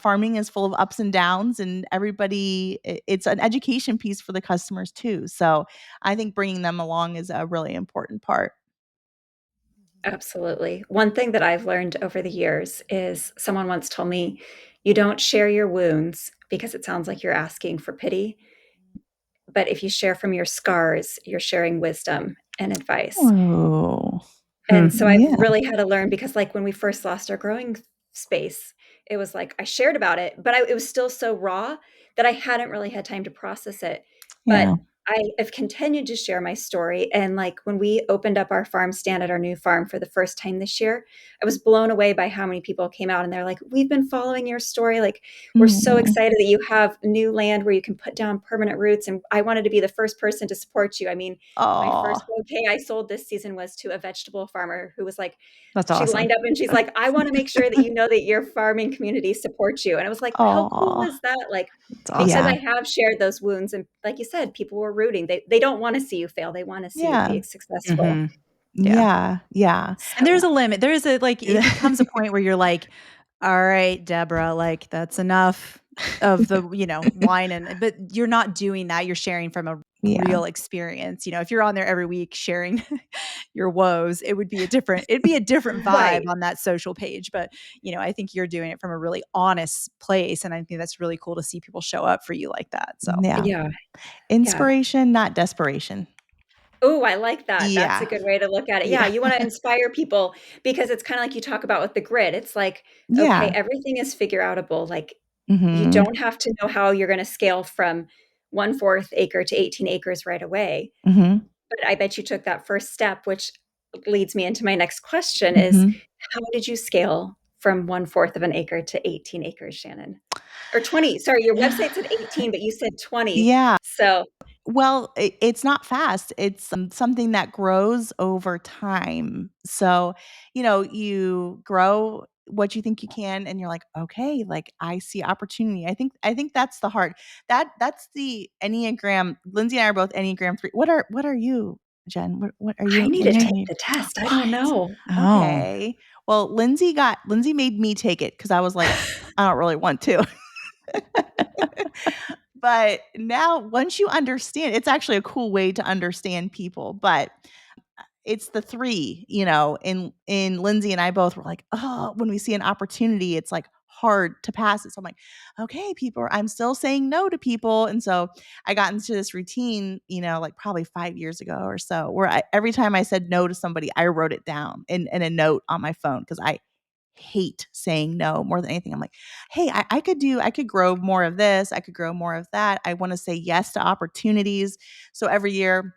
farming is full of ups and downs, and it's an education piece for the customers too. So I think bringing them along is a really important part. Absolutely. One thing that I've learned over the years is someone once told me, you don't share your wounds because it sounds like you're asking for pity. But if you share from your scars, you're sharing wisdom and advice. Oh, And so I've yeah. really had to learn because, like, when we first lost our growing space, it was like I shared about it, but it was still so raw that I hadn't really had time to process it. But Yeah. I have continued to share my story. And like when we opened up our farm stand at our new farm for the first time this year, I was blown away by how many people came out and they're like, we've been following your story. Like, we're so Mm. excited that you have new land where you can put down permanent roots. And I wanted to be the first person to support you. I mean, my first Aw. bouquet I sold this season was to a vegetable farmer who was like, That's she awesome. lined up and she's like, I want to make sure that you know that your farming community supports you. And I was like, how cool Aw. is that? Like, That's awesome. because Yeah. I have shared those wounds. And like you said, people were rooting. They don't want to see you fail. They want to see you Yeah. be successful. Mhm. Yeah. Yeah. And there's So a limit. There is it becomes a point where you're like, all right, Deborah, like that's enough of the, wine but you're not doing that. You're sharing from a Yeah. real experience. If you're on there every week sharing your woes, it'd be a different vibe right. on that social page. But, I think you're doing it from a really honest place. And I think that's really cool to see people show up for you like that. So Yeah. Yeah. Yeah. Inspiration, not desperation. Oh, I like that. That's a Yeah. good way to look at it. Yeah, Yeah. you wanna inspire people because it's kinda like you talk about with the grid. It's like, okay, Yeah. everything is figure outable. Like, you Mhm. don't have to know how you're gonna scale from 1/4 acre to 18 acres right away. Mhm. But I bet you took that first step, which leads me into my next question is, Mhm. how did you scale from 1/4 of an acre to 18 acres, Shannon? Or 20, sorry, your website said 18, but you said 20. Yeah. So Well, it's not fast. It's something that grows over time. So, you grow what you think you can, and you're like, okay, like I see opportunity. I think that's the hard that's the Enneagram. Lyndsay and I are both Enneagram 3. What are you, Jen? What are I you need to in take Enneagram? the test. I don't What? know. Oh. Okay. Well, Lyndsay made me take it because I was like, I don't really want to. But now once you understand, it's actually a cool way to understand people, but it's the 3, in Lindsay and I both were like, "Oh," when we see an opportunity, it's, like, hard to pass it. So I'm like, "Okay, people, I'm still saying no to people." And so I got into this routine, like, probably 5 years ago or so, where every time I said no to somebody, I wrote it down in a note on my phone because I hate saying no more than anything. I'm like, hey, I could grow more of this. I could grow more of that. I want to say yes to opportunities. So every year,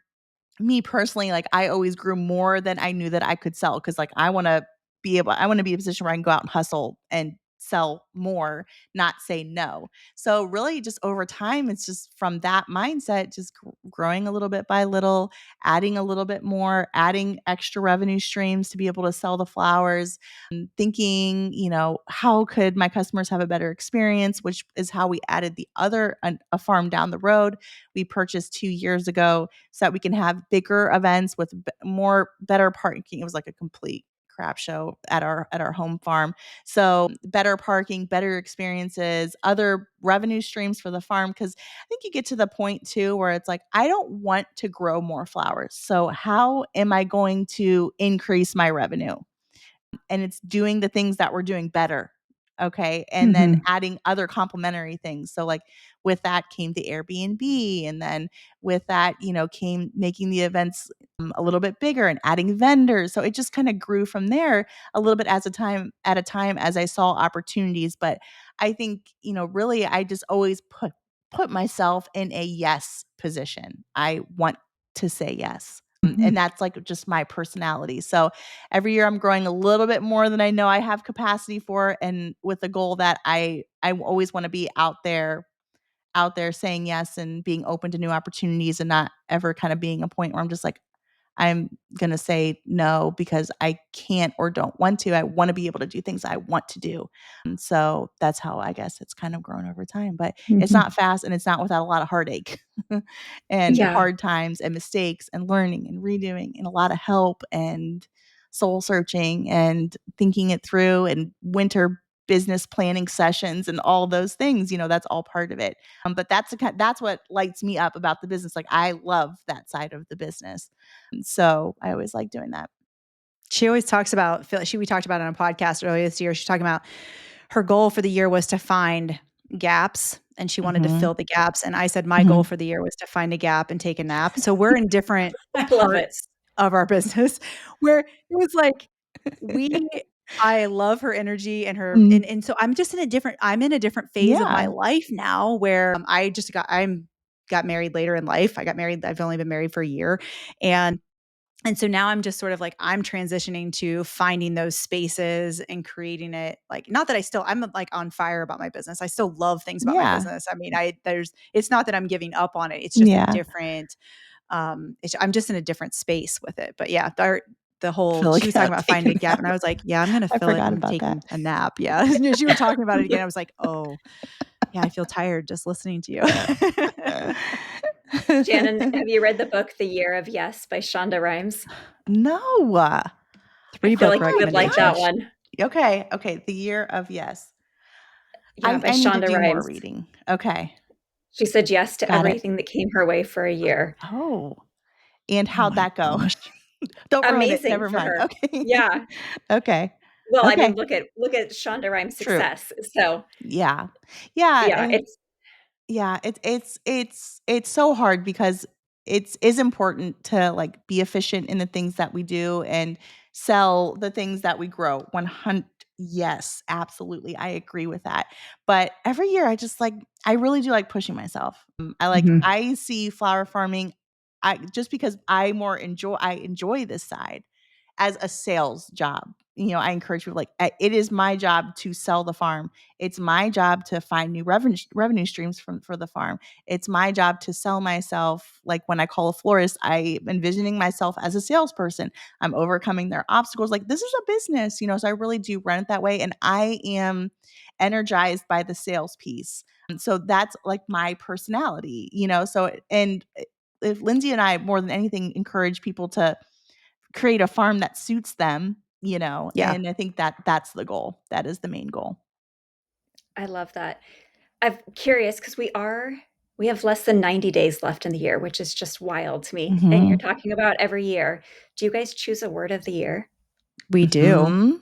me personally, like I always grew more than I knew that I could sell because like I want to be in a position where I can go out and hustle and sell more, not say no. So really just over time, it's just from that mindset, just growing a little bit by little, adding a little bit more, adding extra revenue streams to be able to sell the flowers, and thinking, how could my customers have a better experience, which is how we added a farm down the road we purchased 2 years ago so that we can have bigger events with better parking. It was like a complete crap show at our home farm. So better parking, better experiences, other revenue streams for the farm. Cause I think you get to the point too where it's like, I don't want to grow more flowers. So how am I going to increase my revenue? And it's doing the things that we're doing better. Okay. And then adding other complementary things. So like with that came the Airbnb. And then with that, came making the events a little bit bigger and adding vendors. So it just kind of grew from there a little bit at a time as I saw opportunities. But I think, really I just always put myself in a yes position. I want to say yes. And that's like just my personality. So every year I'm growing a little bit more than I know I have capacity for, and with the goal that I always want to be out there out there saying yes and being open to new opportunities, and not ever kind of being a point where I'm just like, I'm going to say no because I can't or don't want to. I want to be able to do things I want to do. And so that's how I guess it's kind of grown over time. But it's not fast, and it's not without a lot of heartache and Yeah. hard times and mistakes and learning and redoing and a lot of help and soul searching and thinking it through and winter business planning sessions and all those things. That's all part of it. But that's what lights me up about the business. Like, I love that side of the business. So I always like doing that. She always talks about, we talked about it on a podcast earlier this year. She's talking about her goal for the year was to find gaps, and she wanted to fill the gaps. And I said, my goal for the year was to find a gap and take a nap. So we're in different I love it. parts of our business where it was like, I love her energy and her, and so I'm in a different phase of my life now where I got married later in life. I've only been married for a year. And so now I'm just sort of like, I'm transitioning to finding those spaces and creating it. Like, not that I'm like on fire about my business. I still love things about my business. I mean, it's not that I'm giving up on it. It's just a different, I'm just in a different space with it. But yeah, she was talking about finding a gap, and I was like, yeah, I'm going to fill it. I'm taking a nap. Yeah. As you were talking about it again, I was like, oh yeah, I feel tired just listening to you. Shannon, have you read the book The Year of Yes by Shonda Rhimes? No. I feel like you would like that one. Okay. The Year of Yes. Yeah, by I need to Shonda do more Rhimes. reading. Okay. She said yes to everything that came her way for a year. Oh. And how'd that go? Gosh. Don't ruin it. Amazing Never for mind. her. Okay. Yeah. Okay. Well, I Okay. mean, look at Shonda Rhimes' True. success. So Yeah. yeah, It's so hard because it is important to like be efficient in the things that we do and sell the things that we grow. 100. Yes, absolutely. I agree with that. But every year I really do like pushing myself. I see flower farming just because I enjoy this side as a sales job. I encourage people, like, it is my job to sell the farm. It's my job to find new revenue streams for the farm. It's my job to sell myself. Like, when I call a florist, I am envisioning myself as a salesperson. I'm overcoming their obstacles. Like, this is a business, so I really do run it that way. And I am energized by the sales piece. And so that's like my personality, and if Lyndsay and I, more than anything, encourage people to create a farm that suits them, Yeah. and I think that's the goal. That is the main goal. I love that. I'm curious because we have less than 90 days left in the year, which is just wild to me. And you're talking about every year. Do you guys choose a word of the year? We do.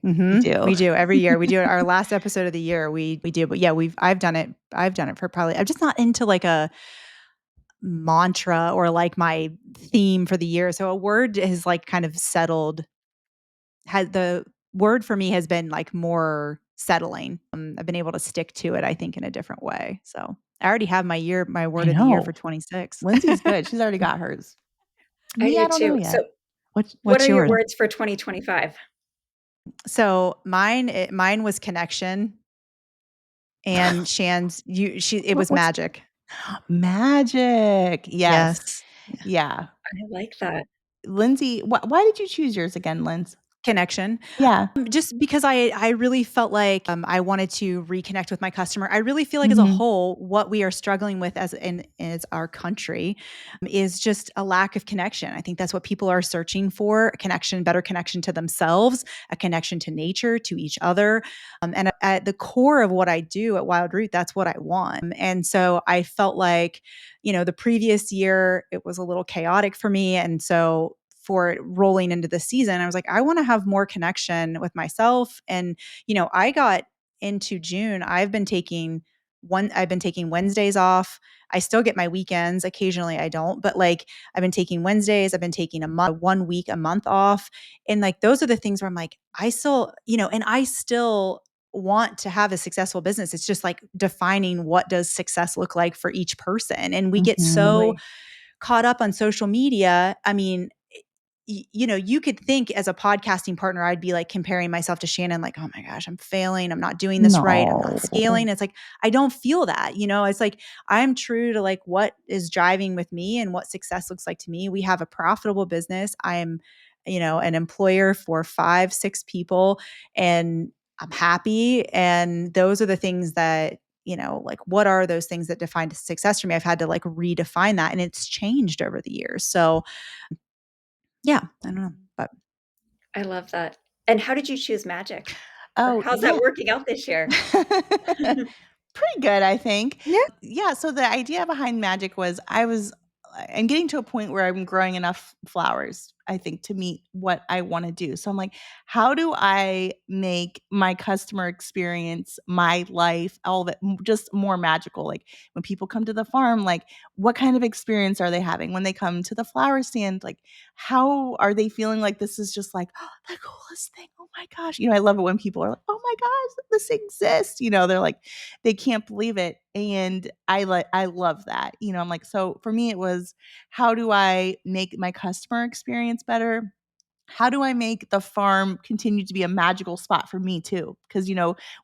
We do. We do every year. We do it. Our last episode of the year, we do. But yeah, I've done it for probably, I'm just not into like a mantra or like my theme for the year. So a word has like kind of settled. The word for me has been like more settling. I've been able to stick to it, I think, in a different way. So I already have my word of the year for 26. Lyndsay's good. She's already got hers. I do don't too. know yet. So what are your words for 2025? So mine was connection, and Shan's it was magic. Magic. Yes. Yeah. I like that. Lyndsay, why did you choose yours again, Lindsay? Connection. Yeah. Just because I really felt like I wanted to reconnect with my customer. I really feel like as a whole, what we are struggling with as our country is just a lack of connection. I think that's what people are searching for: better connection to themselves, a connection to nature, to each other. And at the core of what I do at Wildroot, that's what I want. And so I felt like, the previous year, it was a little chaotic for me. And so for rolling into the season, I was like, I want to have more connection with myself. And, I got into June, I've been taking Wednesdays off. I still get my weekends. Occasionally I don't, but like I've been taking Wednesdays, I've been taking 1 week, a month off. And like, those are the things where I'm like, I still, and I still want to have a successful business. It's just like defining what does success look like for each person. And we get so caught up on social media. I mean, you could think as a podcasting partner, I'd be like comparing myself to Shannon, like, oh my gosh, I'm failing. I'm not doing this right. I'm not scaling. It's like, I don't feel that, it's like, I'm true to like what is driving with me and what success looks like to me. We have a profitable business. I'm, an employer for 5-6 people, and I'm happy. And those are the things that, like, what are those things that define success for me? I've had to like redefine that, and it's changed over the years. So yeah, I don't know, but I love that. And how did you choose magic? Or Oh, how's yeah. that working out this year? Pretty good, I think. yeah. Yeah, so the idea behind magic was I'm getting to a point where I'm growing enough flowers, I think, to meet what I want to do. So I'm like, how do I make my customer experience, my life, all of it just more magical? Like when people come to the farm, like what kind of experience are they having? When they come to the flower stand, like how are they feeling like this is just like, oh, the coolest thing? Oh my gosh. I love it when people are like, oh my gosh, this exists. They're like, they can't believe it. And I love that. I'm like, so for me, it was, how do I make my customer experience better? How do I make the farm continue to be a magical spot for me too? Because,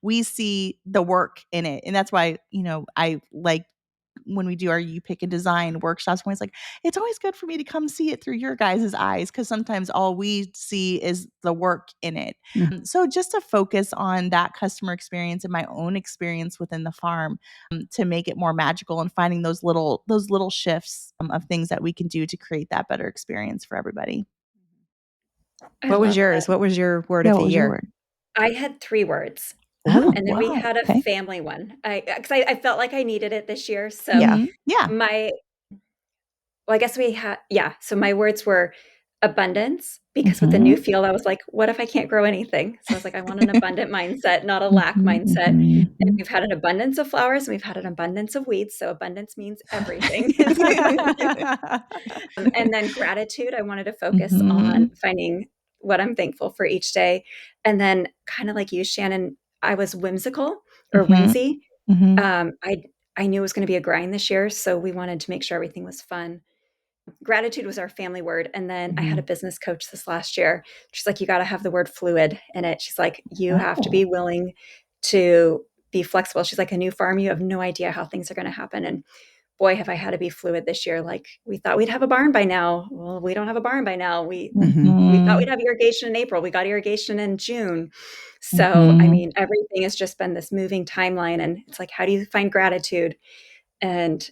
we see the work in it. And that's why, I like when we do our You Pick and Design workshops, when it's like, it's always good for me to come see it through your guys' eyes, because sometimes all we see is the work in it. So just to focus on that customer experience and my own experience within the farm, to make it more magical, and finding those little shifts of things that we can do to create that better experience for everybody. What was yours? What was your word of the year? I had 3 words. Oh, And then we had a family one. Because I felt like I needed it this year. So yeah. I guess so my words were abundance, because with the new field, I was like, what if I can't grow anything? So I was like, I want an abundant mindset, not a lack mindset. And we've had an abundance of flowers, and we've had an abundance of weeds. So abundance means everything. And then gratitude, I wanted to focus on finding what I'm thankful for each day. And then kind of like you, Shannon, I was whimsical or whimsy. I knew it was going to be a grind this year, so we wanted to make sure everything was fun. Gratitude was our family word. And then I had a business coach this last year. She's like, you got to have the word fluid in it. She's like, you have to be willing to be flexible. She's like, a new farm, you have no idea how things are going to happen. And boy, have I had to be fluid this year. Like, we thought we'd have a barn by now. Well, we don't have a barn by now. We thought we'd have irrigation in April. We got irrigation in June. So, I mean, everything has just been this moving timeline. And it's like, how do you find gratitude and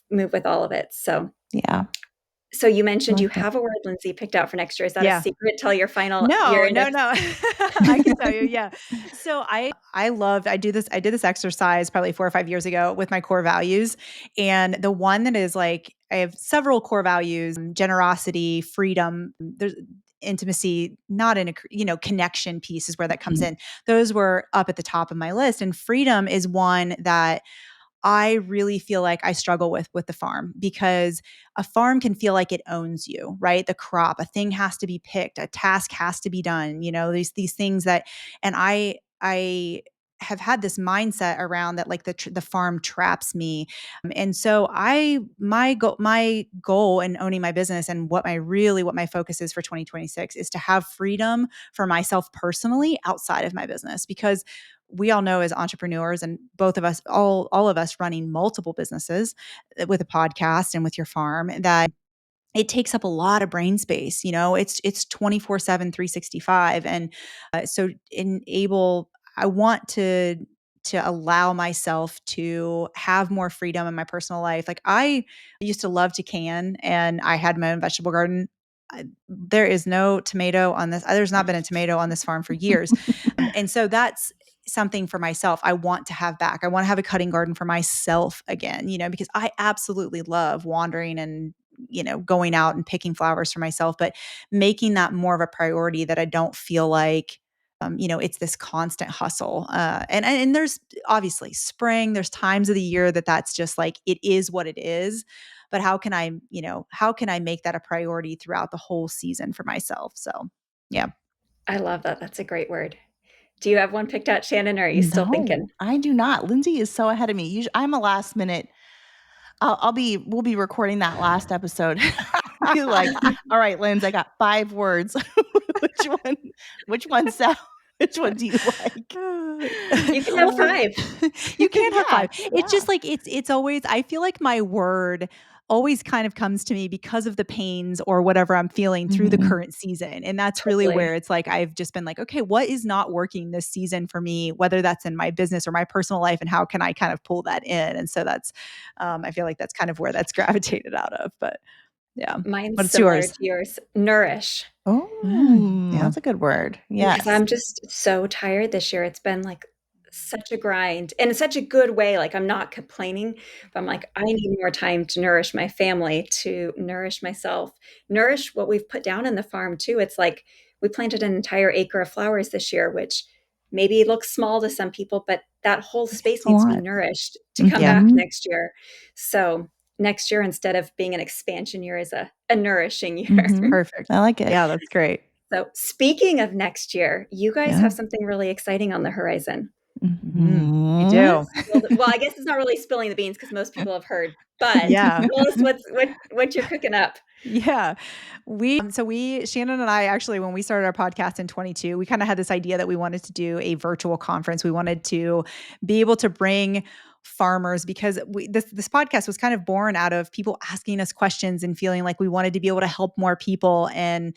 move with all of it? So, yeah. So you mentioned you have a word, Lyndsay, picked out for next year. Is that a secret till your final year? No. I can tell you. Yeah. So I did this exercise probably 4 or 5 years ago with my core values. And the one that is like, I have several core values: generosity, freedom, there's intimacy, not in a, connection piece is where that comes in. Those were up at the top of my list. And freedom is one that I really feel like I struggle with the farm, because a farm can feel like it owns you, right? The crop, a thing has to be picked, a task has to be done, these things that, and I have had this mindset around that, like the farm traps me. And so my goal in owning my business, and what my focus is for 2026, is to have freedom for myself personally outside of my business, because we all know as entrepreneurs, and both of us, all of us running multiple businesses with a podcast and with your farm, that it takes up a lot of brain space. It's 24/7, 365. And so I want to allow myself to have more freedom in my personal life. Like, I used to love to can, and I had my own vegetable garden. There is no tomato on this. There's not been a tomato on this farm for years. And so that's something for myself I want to have back. I want to have a cutting garden for myself again, because I absolutely love wandering and, going out and picking flowers for myself, but making that more of a priority, that I don't feel like, it's this constant hustle. And there's obviously spring, there's times of the year that's just like, it is what it is. But how can I make that a priority throughout the whole season for myself? So, yeah. I love that. That's a great word. Do you have one picked out, Shannon, or are you still thinking? I do not. Lyndsay is so ahead of me. I'm a last minute. We'll be recording that last episode. Be like, all right, Lindsay, I got 5 words. Which one sound? Which one do you like? You can have 5. You can't have 5. Yeah. It's just like it's always, I feel like my word always kind of comes to me because of the pains or whatever I'm feeling through the current season. And that's really where it's like I've just been like, okay, what is not working this season for me, whether that's in my business or my personal life, and how can I kind of pull that in? And so that's I feel like that's kind of where that's gravitated out of. But yeah. Mine's What's similar yours? to yours. Nourish. Oh, that's a good word. Yes. Because I'm just so tired this year. It's been like such a grind and in such a good way. Like I'm not complaining, but I'm like, I need more time to nourish my family, to nourish myself, nourish what we've put down in the farm too. It's like we planted an entire acre of flowers this year, which maybe looks small to some people, but that whole space needs to be nourished to come back next year. So next year, instead of being an expansion year, is a nourishing year. Perfect. I like it. Yeah, that's great. So speaking of next year, you guys have something really exciting on the horizon. You do. Well, I guess it's not really spilling the beans because most people have heard, but Yeah. tell us what you're cooking up. Yeah. Shannon and I actually, when we started our podcast in 22, we kind of had this idea that we wanted to do a virtual conference. We wanted to be able to bring farmers, because this podcast was kind of born out of people asking us questions and feeling like we wanted to be able to help more people. And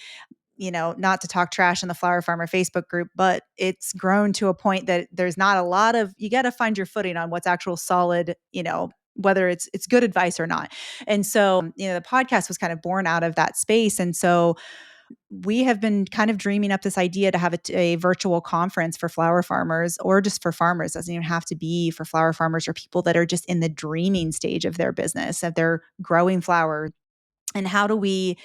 not to talk trash in the Flower Farmer Facebook group, but it's grown to a point that there's not a lot of, you got to find your footing on what's actual solid, whether it's good advice or not. And so, the podcast was kind of born out of that space. And so we have been kind of dreaming up this idea to have a virtual conference for flower farmers, or just for farmers. It doesn't even have to be for flower farmers or people that are just in the dreaming stage of their business, of their growing flower. And how do we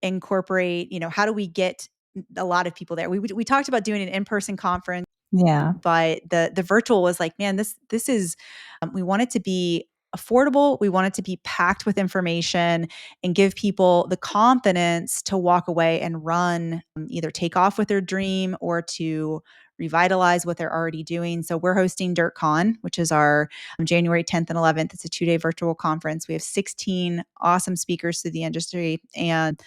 incorporate, how do we get a lot of people there? We talked about doing an in-person conference. Yeah. But the virtual was like, man, this is, we want it to be affordable. We want it to be packed with information and give people the confidence to walk away and run, either take off with their dream or to revitalize what they're already doing. So we're hosting DirtCon, which is our January 10th and 11th. It's a 2-day virtual conference. We have 16 awesome speakers through the industry. And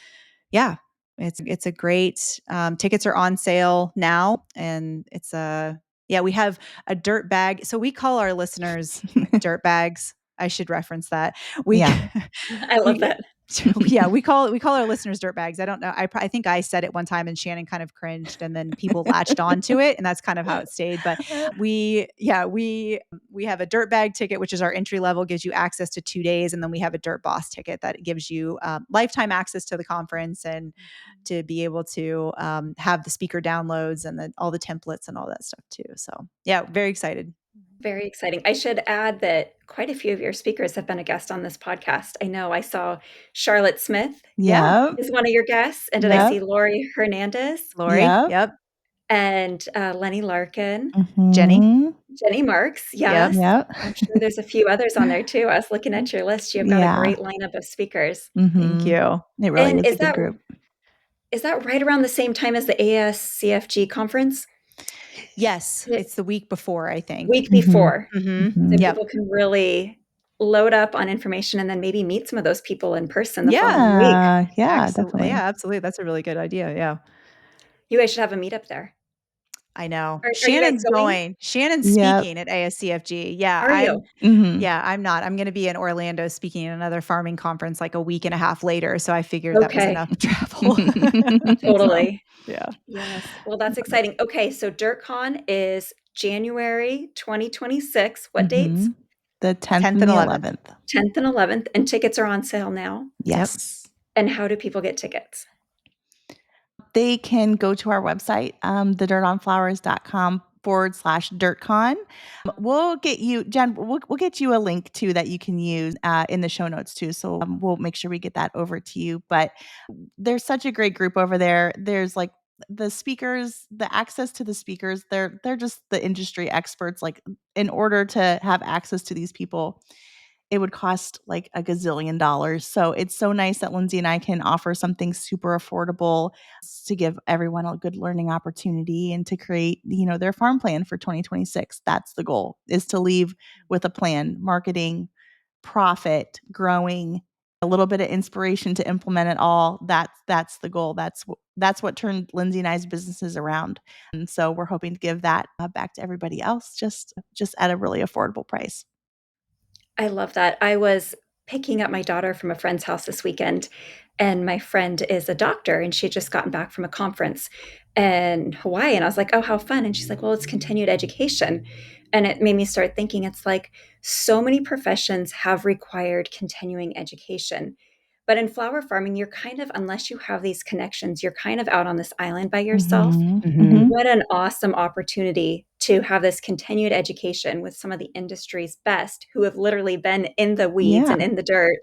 yeah, it's a great, tickets are on sale now, and we have a dirt bag. So we call our listeners dirt bags. I should reference that. I love that. Yeah, we call our listeners dirt bags. I don't know. I think I said it one time and Shannon kind of cringed, and then people latched onto it, and that's kind of how it stayed. But we have a dirt bag ticket, which is our entry level, gives you access to 2 days, and then we have a dirt boss ticket that gives you lifetime access to the conference and to be able to have the speaker downloads and all the templates and all that stuff too. So yeah, very excited. Very exciting. I should add that quite a few of your speakers have been a guest on this podcast. I know I saw Charlotte Smith is one of your guests. And did I see Lori Hernandez? Lori, yep. And Lenny Larkin. Jenny Marks. Yes. Yep. I'm sure there's a few others on there too. I was looking at your list. You've got a great lineup of speakers. Thank you. It really is a good group. Is that right around the same time as the ASCFG conference? Yes, it's the week before, I think. Week before. So people can really load up on information and then maybe meet some of those people in person the following week. Yeah, absolutely. definitely. Yeah, absolutely. That's a really good idea. Yeah. You guys should have a meetup there. I know. Shannon's going. Shannon's speaking at ASCFG. Yeah. Are you? Yeah, I'm not. I'm going to be in Orlando speaking at another farming conference like a week and a half later. So I figured that was enough travel. Totally. Yeah. Yes. Well, that's exciting. Okay. So DirtCon is January 2026. What dates? The 10th and 11th. 10th and 11th. And tickets are on sale now? Yes. And how do people get tickets? They can go to our website, thedirtonflowers.com/DirtCon. We'll get you, Jen, we'll get you a link too that you can use in the show notes too. So we'll make sure we get that over to you. But there's such a great group over there. There's like the speakers, the access to the speakers, they're just the industry experts. Like in order to have access to these people, it would cost like $1 gazillion. So it's so nice that Lyndsay and I can offer something super affordable to give everyone a good learning opportunity and to create, their farm plan for 2026. That's the goal, is to leave with a plan, marketing, profit, growing, a little bit of inspiration to implement it all. That's the goal. That's what turned Lyndsay and I's businesses around. And so we're hoping to give that back to everybody else, just at a really affordable price. I love that. I was picking up my daughter from a friend's house this weekend, and my friend is a doctor, and she had just gotten back from a conference in Hawaii. And I was like, oh, how fun. And she's like, well, it's continued education. And it made me start thinking, it's like so many professions have required continuing education. But in flower farming, you're kind of, unless you have these connections, you're kind of out on this island by yourself. Mhm. What an awesome opportunity to have this continued education with some of the industry's best who have literally been in the weeds Yeah. and in the dirt,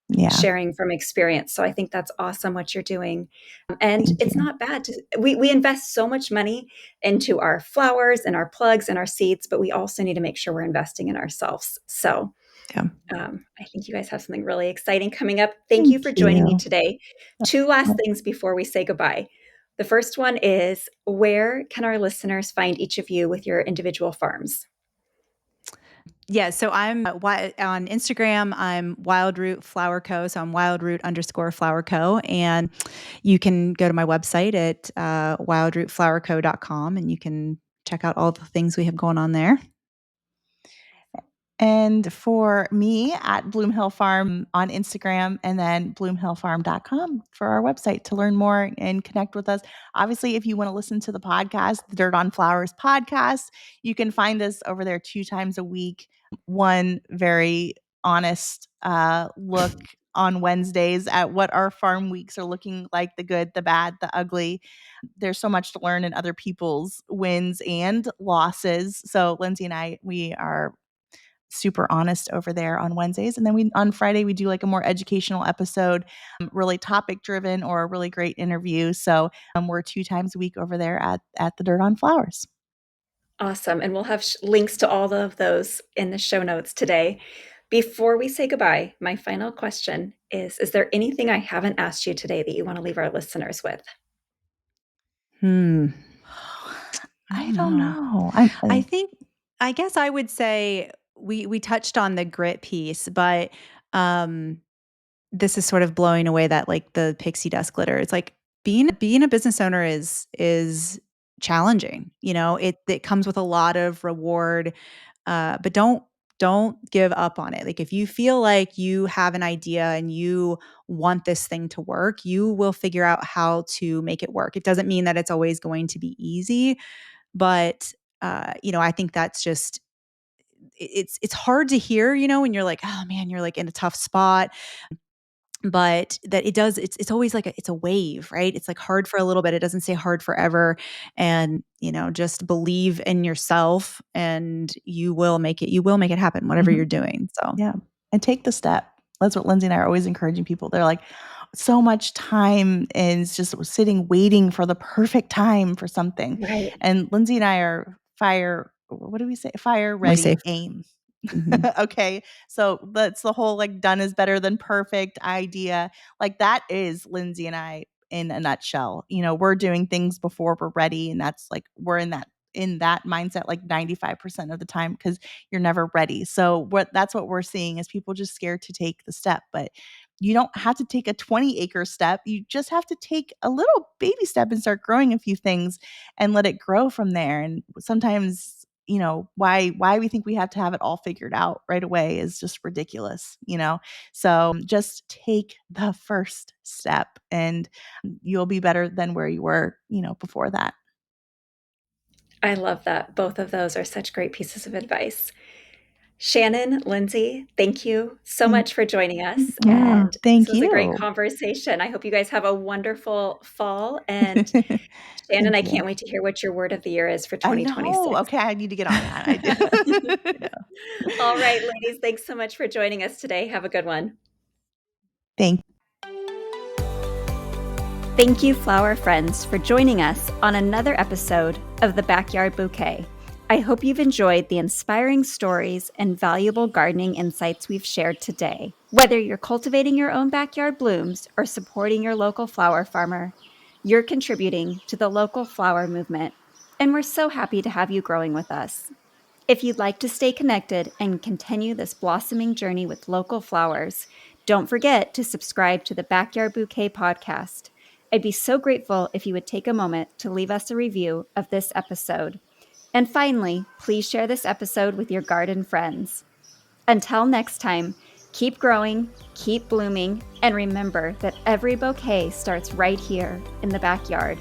Yeah. sharing from experience. So I think that's awesome what you're doing. And Thank it's you. not bad we invest so much money into our flowers and our plugs and our seeds, but we also need to make sure we're investing in ourselves. So Yeah. I think you guys have something really exciting coming up. Thank you for joining me today. 2 last things before we say goodbye. The first one is, where can our listeners find each of you with your individual farms? Yeah, so I'm on Instagram. I'm Wildroot Flower Co. So I'm Wildroot_Flower Co. And you can go to my website at wildrootflowerco.com and you can check out all the things we have going on there. And for me, at Bloom Hill Farm on Instagram, and then bloomhillfarm.com for our website to learn more and connect with us. Obviously, if you want to listen to the podcast, the Dirt on Flowers podcast, you can find us over there 2 times a week. One very honest look on Wednesdays at what our farm weeks are looking like, the good, the bad, the ugly. There's so much to learn in other people's wins and losses. So Lyndsay and I, we are super honest over there on Wednesdays. And then on Friday, we do like a more educational episode, really topic driven, or a really great interview. So we're 2 times a week over there at the Dirt on Flowers. Awesome. And we'll have links to all of those in the show notes today. Before we say goodbye, my final question is there anything I haven't asked you today that you want to leave our listeners with? I don't know. I guess I would say we touched on the grit piece, but this is sort of blowing away that like the pixie dust glitter. It's like being a business owner is challenging. You know, it comes with a lot of reward, but don't give up on it. Like if you feel like you have an idea and you want this thing to work, you will figure out how to make it work. It doesn't mean that it's always going to be easy, but I think that's just it's hard to hear, when you're like, oh man, you're like in a tough spot, but that it's always like it's a wave, right? It's like hard for a little bit. It doesn't say hard forever. And, just believe in yourself and you will make it happen, whatever you're doing. So yeah. And take the step. That's what Lyndsay and I are always encouraging people. They're like, so much time is just sitting, waiting for the perfect time for something. Right. And Lyndsay and I are what do we say? Fire, ready, aim. Okay. So that's the whole like done is better than perfect idea. Like that is Lyndsay and I in a nutshell. We're doing things before we're ready. And that's like, we're in that mindset like 95% of the time, because you're never ready. So that's what we're seeing is people just scared to take the step. But you don't have to take a 20-acre step. You just have to take a little baby step and start growing a few things and let it grow from there. And sometimes, why we think we have to have it all figured out right away is just ridiculous, So just take the first step and you'll be better than where you were, before that. I love that. Both of those are such great pieces of advice. Shannon, Lyndsay, thank you so much for joining us. Yeah, And thank this was a great you. conversation. I hope you guys have a wonderful fall. And Shannon, I can't wait to hear what your word of the year is for I 2026. know. Okay, I need to get on that. I do. Yeah. All right, ladies, thanks so much for joining us today. Have a good one. Thank Thank you, flower friends, for joining us on another episode of the Backyard Bouquet. I hope you've enjoyed the inspiring stories and valuable gardening insights we've shared today. Whether you're cultivating your own backyard blooms or supporting your local flower farmer, you're contributing to the local flower movement, and we're so happy to have you growing with us. If you'd like to stay connected and continue this blossoming journey with local flowers, Don't forget to subscribe to the Backyard Bouquet Podcast. I'd be so grateful if you would take a moment to leave us a review of this episode. And finally, please share this episode with your garden friends. Until next time, keep growing, keep blooming, and remember that every bouquet starts right here in the backyard.